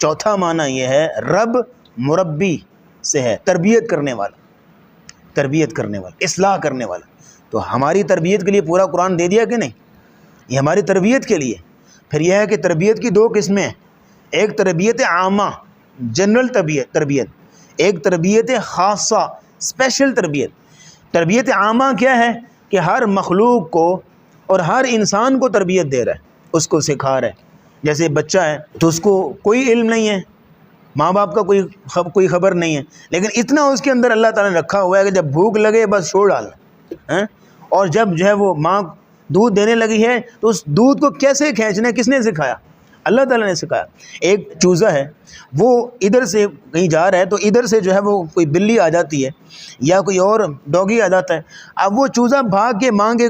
چوتھا معنی یہ ہے رب مربی سے ہے، تربیت کرنے والا، تربیت کرنے والا، اصلاح کرنے والا۔ تو ہماری تربیت کے لیے پورا قرآن دے دیا کہ نہیں؟ یہ ہماری تربیت کے لیے۔ پھر یہ ہے کہ تربیت کی 2 قسمیں ہیں، ایک تربیت عامہ، جنرل تربیت، ایک تربیت خاصہ، اسپیشل تربیت۔ تربیت عامہ کیا ہے؟ کہ ہر مخلوق کو اور ہر انسان کو تربیت دے رہا ہے، اس کو سکھا رہا ہے۔ جیسے بچہ ہے تو اس کو کوئی علم نہیں ہے، ماں باپ کا کوئی خبر نہیں ہے، لیکن اتنا اس کے اندر اللہ تعالیٰ نے رکھا ہوا ہے کہ جب بھوک لگے بس چھوڑ ڈالنا، اور جب جو ہے وہ ماں دودھ دینے لگی ہے تو اس دودھ کو کیسے کھینچنا ہے کس نے سکھایا؟ اللہ تعالیٰ نے سکھایا۔ ایک چوزہ ہے، وہ ادھر سے کہیں جا رہا ہے تو ادھر سے جو ہے وہ کوئی بلی آ جاتی ہے یا کوئی اور ڈوگی آ جاتا ہے، اب وہ چوزہ بھاگ کے ماں کے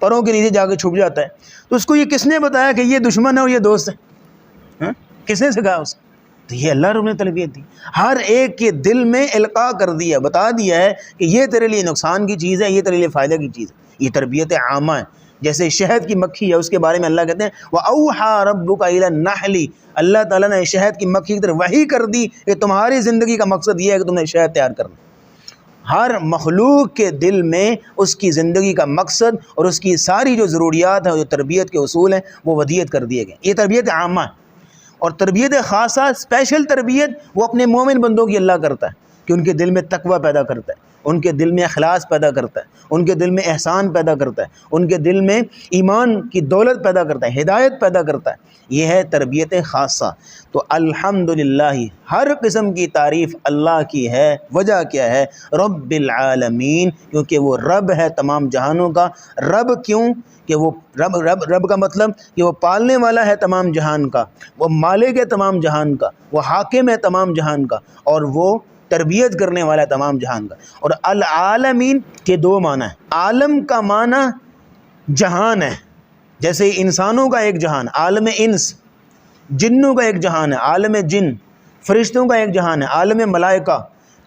پروں کے نیچے جا کے چھپ جاتا ہے، تو اس کو یہ کس نے بتایا کہ یہ دشمن ہے اور یہ دوست ہے؟ کس نے سکھایا اس کو؟ تو یہ اللہ رب نے تربیت دی، ہر ایک کے دل میں القاء کر دیا، بتا دیا ہے کہ یہ تیرے لیے نقصان کی چیز ہے، یہ تیرے لیے فائدہ کی چیز ہے۔ یہ تربیت عامہ ہے۔ جیسے شہد کی مکھی ہے، اس کے بارے میں اللہ کہتے ہیں وَأَوْحَى رَبُّكَ إِلَى النَّحْلِ، اللہ تعالیٰ نے شہد کی مکھی کی طرف وحی کر دی کہ تمہاری زندگی کا مقصد یہ ہے کہ تم نے شہد تیار کرنا۔ ہر مخلوق کے دل میں اس کی زندگی کا مقصد اور اس کی ساری جو ضروریات ہیں، جو تربیت کے اصول ہیں، وہ ودیت کر دیے گئے۔ یہ تربیت عامہ ہے۔ اور تربیت خاصہ، اسپیشل تربیت، وہ اپنے مومن بندوں کی اللہ کرتا ہے کہ ان کے دل میں تقوی پیدا کرتا ہے، ان کے دل میں اخلاص پیدا کرتا ہے، ان کے دل میں احسان پیدا کرتا ہے، ان کے دل میں ایمان کی دولت پیدا کرتا ہے، ہدایت پیدا کرتا ہے۔ یہ ہے تربیت خاصہ۔ تو الحمدللہ ہر قسم کی تعریف اللہ کی ہے۔ وجہ کیا ہے؟ رب العالمین، کیونکہ وہ رب ہے تمام جہانوں کا۔ رب کیوں؟ کہ وہ رب کا مطلب کہ وہ پالنے والا ہے تمام جہان کا، وہ مالک ہے تمام جہان کا، وہ حاکم ہے تمام جہان کا، اور وہ تربیت کرنے والا ہے تمام جہان کا۔ اور العالمین کے 2 معنی ہیں۔ عالم کا معنی جہان ہے، جیسے انسانوں کا ایک جہان عالم انس، جنوں کا ایک جہان ہے عالم جن، فرشتوں کا ایک جہان ہے عالم ملائکہ۔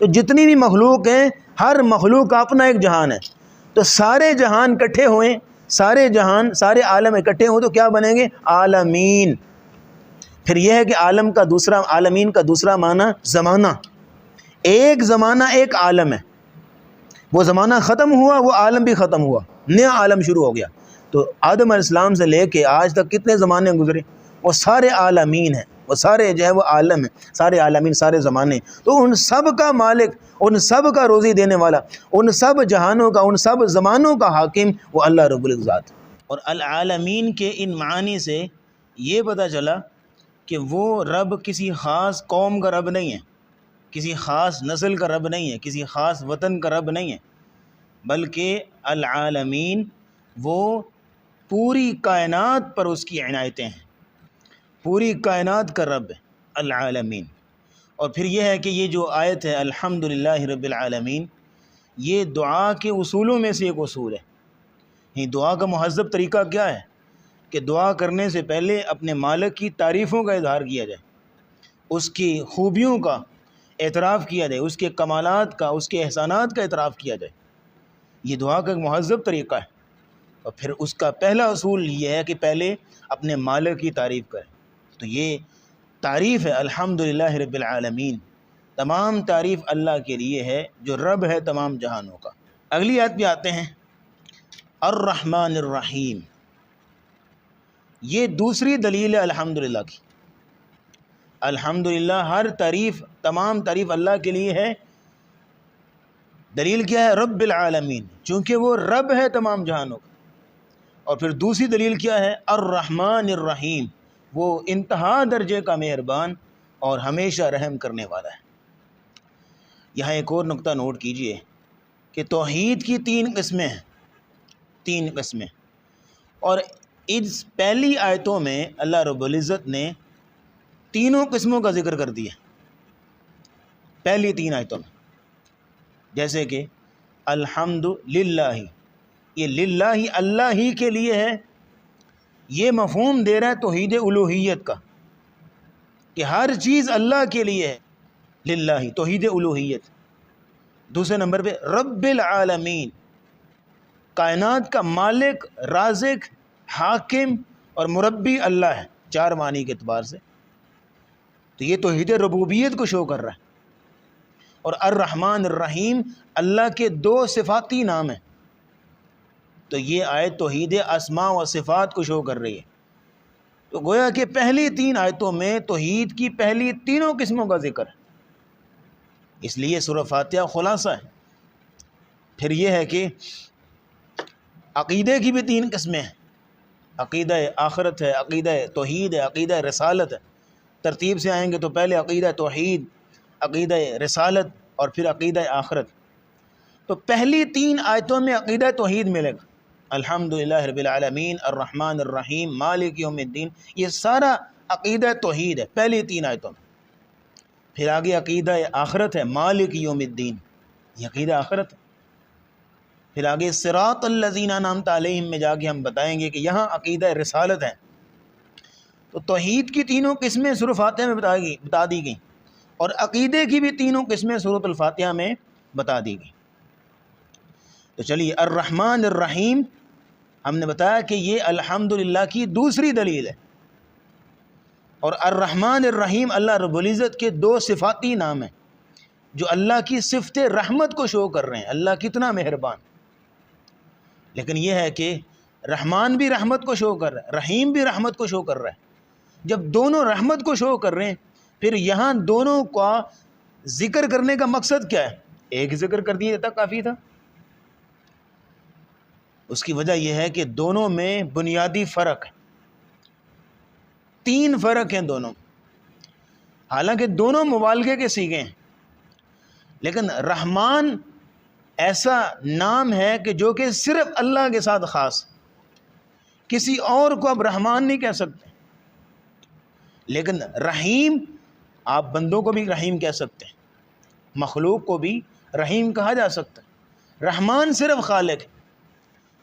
تو جتنی بھی مخلوق ہیں، ہر مخلوق کا اپنا ایک جہان ہے۔ تو سارے جہان اکٹھے ہوئیں سارے جہان سارے عالم اکٹھے ہوں تو کیا بنیں گے؟ عالمین۔ پھر یہ ہے کہ عالمین کا دوسرا معنی زمانہ، ایک زمانہ ایک عالم ہے، وہ زمانہ ختم ہوا وہ عالم بھی ختم ہوا، نیا عالم شروع ہو گیا۔ تو آدم علیہ السلام سے لے کے آج تک کتنے زمانے گزرے؟ وہ سارے عالمین ہیں، وہ سارے جو ہے وہ عالم ہیں، سارے عالمین، سارے زمانے۔ تو ان سب کا مالک، ان سب کا روزی دینے والا، ان سب جہانوں کا، ان سب زمانوں کا حاکم وہ اللہ رب العزت۔ اور العالمین کے ان معانی سے یہ پتہ چلا کہ وہ رب کسی خاص قوم کا رب نہیں ہے، کسی خاص نسل کا رب نہیں ہے، کسی خاص وطن کا رب نہیں ہے، بلکہ العالمین وہ پوری کائنات پر اس کی عنایتیں ہیں، پوری کائنات کا رب ہے العالمین۔ اور پھر یہ ہے کہ یہ جو آیت ہے الحمدللہ رب العالمین، یہ دعا کے اصولوں میں سے ایک اصول ہے۔ یہ دعا کا مہذب طریقہ کیا ہے کہ دعا کرنے سے پہلے اپنے مالک کی تعریفوں کا اظہار کیا جائے، اس کی خوبیوں کا اعتراف کیا جائے، اس کے کمالات کا، اس کے احسانات کا اعتراف کیا جائے۔ یہ دعا کا ایک مہذب طریقہ ہے۔ اور پھر اس کا پہلا اصول یہ ہے کہ پہلے اپنے مالک کی تعریف کریں۔ تو یہ تعریف ہے الحمدللہ رب العالمین، تمام تعریف اللہ کے لیے ہے جو رب ہے تمام جہانوں کا۔ اگلی آیت پہ آتے ہیں، الرحمن الرحیم۔ یہ دوسری دلیل ہے الحمدللہ کی۔ الحمدللہ ہر تعریف، تمام تعریف اللہ کے لیے ہے۔ دلیل کیا ہے؟ رب العالمین، چونکہ وہ رب ہے تمام جہانوں کا۔ اور پھر دوسری دلیل کیا ہے؟ الرحمن الرحیم، وہ انتہا درجے کا مہربان اور ہمیشہ رحم کرنے والا ہے۔ یہاں ایک اور نقطہ نوٹ کیجئے کہ توحید کی تین قسمیں ہیں، تین قسمیں، اور اس پہلی آیتوں میں اللہ رب العزت نے تینوں قسموں کا ذکر کر دیا، پہلی تین آیتوں میں، جیسے کہ الحمد للہ، یہ للہ اللہ ہی کے لیے ہے، یہ مفہوم دے رہا ہے توحید الوہیت کا کہ ہر چیز اللہ کے لیے ہے، للہ توحید الوہیت۔ دوسرے نمبر پہ رب العالمین، کائنات کا مالک، رازق، حاکم اور مربی اللہ ہے، چار معنی کے اعتبار سے۔ تو یہ توحید ربوبیت کو شو کر رہا ہے۔ اور الرحمن الرحیم اللہ کے دو صفاتی نام ہیں، تو یہ آیت توحید اسماء و صفات کو شو کر رہی ہے۔ تو گویا کہ پہلی تین آیتوں میں توحید کی پہلی تینوں قسموں کا ذکر ہے، اس لیے سورہ فاتحہ خلاصہ ہے۔ پھر یہ ہے کہ عقیدے کی بھی تین قسمیں ہیں، عقیدہ آخرت ہے، عقیدہ توحید ہے، عقیدہ رسالت ہے۔ ترتیب سے آئیں گے تو پہلے عقیدہ توحید، عقیدہ رسالت اور پھر عقیدہ آخرت۔ تو پہلی تین آیتوں میں عقیدہ توحید ملے گا، الحمدللہ رب العالمین، الرحمن الرحیم، مالک یوم الدین، یہ سارا عقیدہ توحید ہے پہلی تین آیتوں میں۔ پھر آگے عقیدہ آخرت ہے، مالک یوم الدین، یہ عقیدہ آخرت ہے۔ پھر آگے صراط الذین انعمت علیہم میں جا کے ہم بتائیں گے کہ یہاں عقیدہ رسالت ہے۔ تو توحید کی تینوں قسمیں سورہ فاتحہ میں بتا دی گئیں، اور عقیدے کی بھی تینوں قسمیں سورۃ الفاتحہ میں بتا دی گئیں۔ تو چلیے الرحمن الرحیم ہم نے بتایا کہ یہ الحمدللہ کی دوسری دلیل ہے، اور الرحمن الرحیم اللہ رب العزت کے دو صفاتی نام ہیں جو اللہ کی صفت رحمت کو شو کر رہے ہیں، اللہ کتنا مہربان۔ لیکن یہ ہے کہ رحمان بھی رحمت کو شو کر رہا ہے، رحیم بھی رحمت کو شو کر رہا ہے۔ جب دونوں رحمت کو شو کر رہے ہیں، پھر یہاں دونوں کا ذکر کرنے کا مقصد کیا ہے؟ ایک ذکر کر دیا تک کافی تھا۔ اس کی وجہ یہ ہے کہ دونوں میں بنیادی فرق ہے، تین فرق ہیں دونوں، حالانکہ دونوں مبالغے کے صیغے ہیں، لیکن رحمان ایسا نام ہے کہ جو کہ صرف اللہ کے ساتھ خاص، کسی اور کو آپ رحمان نہیں کہہ سکتے۔ لیکن رحیم آپ بندوں کو بھی رحیم کہہ سکتے ہیں، مخلوق کو بھی رحیم کہا جا سکتا ہے۔ رحمان صرف خالق ہے۔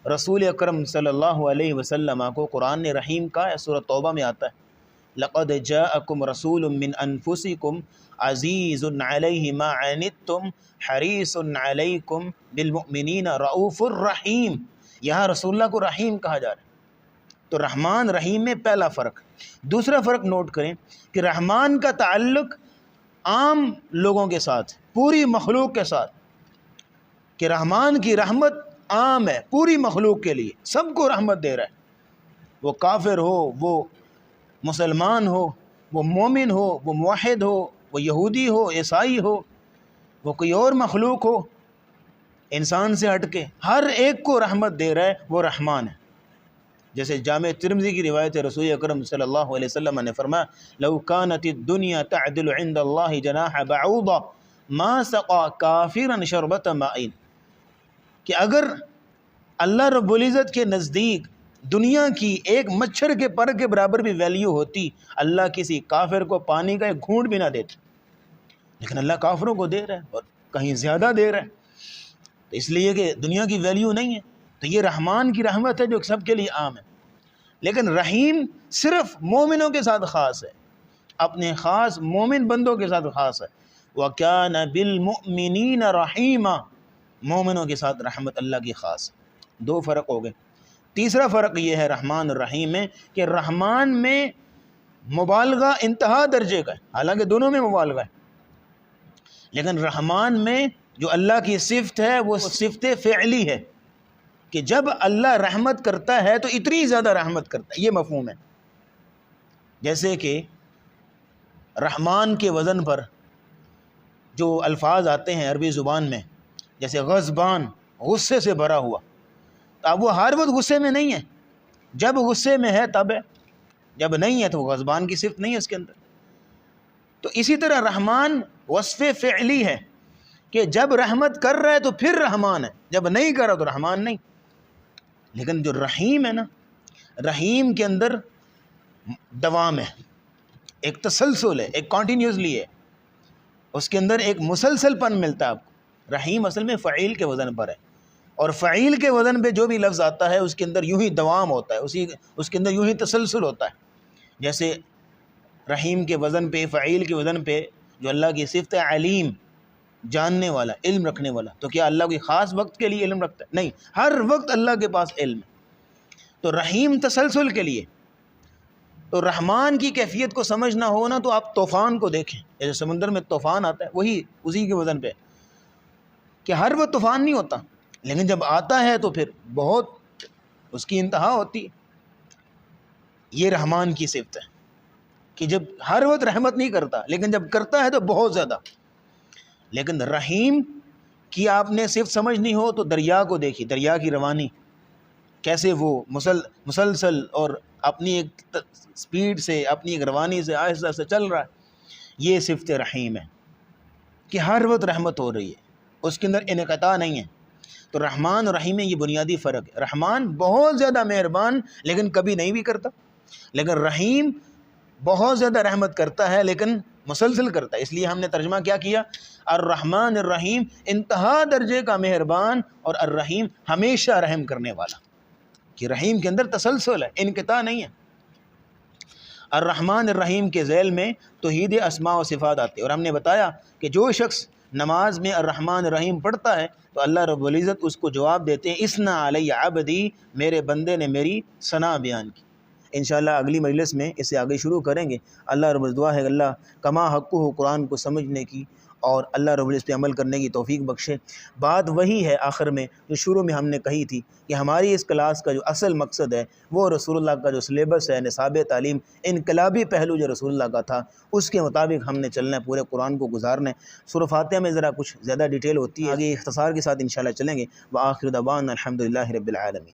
رسول اکرم صلی اللہ علیہ وسلم کو قرآن نے رحیم کہا ہے، سورۃ توبہ میں آتا ہے لقد جاءکم رسول من انفسکم عزیز علیہ ما عنتم حریص علیکم بالمؤمنین رؤوف الرحیم۔ یہاں رسول اللہ کو رحیم کہا جا رہا ہے۔ تو رحمان رحیم میں پہلا فرق۔ دوسرا فرق نوٹ کریں کہ رحمان کا تعلق عام لوگوں کے ساتھ، پوری مخلوق کے ساتھ، کہ رحمان کی رحمت عام ہے پوری مخلوق کے لیے، سب کو رحمت دے رہا ہے، وہ کافر ہو، وہ مسلمان ہو، وہ مومن ہو، وہ موحد ہو، وہ یہودی ہو، عیسائی ہو، وہ کوئی اور مخلوق ہو انسان سے ہٹ کے، ہر ایک کو رحمت دے رہا ہے، وہ رحمان ہے۔ جیسے جامع ترمذی کی روایت ہے، رسول اکرم صلی اللہ علیہ وسلم نے فرمایا لو كانت الدنيا تعدل عند الله جناح بعوضة ما سقى كافرا شربة ماء، کہ اگر اللہ رب العزت کے نزدیک دنیا کی ایک مچھر کے پر کے برابر بھی ویلیو ہوتی، اللہ کسی کافر کو پانی کا ایک گھونٹ بھی نہ دیتے، لیکن اللہ کافروں کو دے رہا ہے اور کہیں زیادہ دے رہا ہے، تو اس لیے کہ دنیا کی ویلیو نہیں ہے۔ تو یہ رحمان کی رحمت ہے جو سب کے لیے عام ہے، لیکن رحیم صرف مومنوں کے ساتھ خاص ہے، اپنے خاص مومن بندوں کے ساتھ خاص ہے۔ وَكَانَ بِالْمُؤْمِنِينَ رَحِيمًا، مومنوں کے ساتھ رحمت اللہ کی خاص ہے۔ دو فرق ہو گئے۔ تیسرا فرق یہ ہے رحمان الرحیم میں کہ رحمان میں مبالغہ انتہا درجے کا ہے، حالانکہ دونوں میں مبالغہ ہے، لیکن رحمان میں جو اللہ کی صفت ہے وہ صفت فعلی ہے، کہ جب اللہ رحمت کرتا ہے تو اتنی زیادہ رحمت کرتا ہے، یہ مفہوم ہے۔ جیسے کہ رحمان کے وزن پر جو الفاظ آتے ہیں عربی زبان میں، جیسے غضبان، غصے سے بھرا ہوا، تو اب وہ ہر وقت غصے میں نہیں ہے، جب غصے میں ہے تب ہے، جب نہیں ہے تو وہ غضبان کی صفت نہیں ہے اس کے اندر۔ تو اسی طرح رحمان وصف فعلی ہے کہ جب رحمت کر رہا ہے تو پھر رحمان ہے، جب نہیں کر رہا تو رحمان نہیں۔ لیکن جو رحیم ہے نا، رحیم کے اندر دوام ہے، ایک تسلسل ہے، ایک کانٹینیوسلی ہے، اس کے اندر ایک مسلسل پن ملتا ہے آپ کو۔ رحیم اصل میں فعیل کے وزن پر ہے، اور فعیل کے وزن پہ جو بھی لفظ آتا ہے اس کے اندر یوں ہی دوام ہوتا ہے، اس کے اندر یوں ہی تسلسل ہوتا ہے۔ جیسے رحیم کے وزن پہ، فعیل کے وزن پہ جو اللہ کی صفت ہے علیم، جاننے والا، علم رکھنے والا، تو کیا اللہ کوئی خاص وقت کے لیے علم رکھتا ہے؟ نہیں، ہر وقت اللہ کے پاس علم ہے۔ تو رحیم تسلسل کے لیے۔ تو رحمان کی کیفیت کو سمجھنا ہو نا تو آپ طوفان کو دیکھیں، جیسے سمندر میں طوفان آتا ہے، وہی اسی کے وزن پہ، کہ ہر وقت طوفان نہیں ہوتا، لیکن جب آتا ہے تو پھر بہت اس کی انتہا ہوتی ہے۔ یہ رحمان کی صفت ہے کہ جب ہر وقت رحمت نہیں کرتا، لیکن جب کرتا ہے تو بہت زیادہ۔ لیکن رحیم کی آپ نے صرف سمجھنی ہو تو دریا کو دیکھیے، دریا کی روانی کیسے وہ مسلسل اور اپنی ایک سپیڈ سے، اپنی ایک روانی سے آہستہ سے چل رہا ہے۔ یہ صفت رحیم ہے کہ ہر وقت رحمت ہو رہی ہے، اس کے اندر انقطاع نہیں ہے۔ تو رحمان اور رحیم میں یہ بنیادی فرق ہے۔ رحمان بہت زیادہ مہربان لیکن کبھی نہیں بھی کرتا، لیکن رحیم بہت زیادہ رحمت کرتا ہے لیکن مسلسل کرتا ہے۔ اس لیے ہم نے ترجمہ کیا کیا، الرحمن الرحیم، انتہا درجے کا مہربان، اور الرحیم ہمیشہ رحم کرنے والا، کہ رحیم کے اندر تسلسل ہے، انقطاع نہیں ہے۔ الرحمن الرحیم کے ذیل میں توحید اسماء و صفات آتے ہیں، اور ہم نے بتایا کہ جو شخص نماز میں الرحمن الرحیم پڑھتا ہے تو اللہ رب العزت اس کو جواب دیتے ہیں، اسنا علی عبدی، میرے بندے نے میری ثنا بیان کی۔ انشاءاللہ اگلی مجلس میں اسے آگے شروع کریں گے۔ اللہ رب العزت دعا ہے اللہ کما حق ہو قرآن کو سمجھنے کی اور اللہ رب العزت پہ عمل کرنے کی توفیق بخشے۔ بات وہی ہے آخر میں جو شروع میں ہم نے کہی تھی کہ ہماری اس کلاس کا جو اصل مقصد ہے وہ رسول اللہ کا جو سلیبس ہے، نصاب تعلیم، انقلابی پہلو جو رسول اللہ کا تھا اس کے مطابق ہم نے چلنا ہے، پورے قرآن کو گزارنا ہے۔ سورہ فاتحہ میں ذرا کچھ زیادہ ڈیٹیل ہوتی ہے، آگے اختصار کے ساتھ انشاءاللہ چلیں گے۔ وآخر دعوانا الحمدللہ رب العالمین۔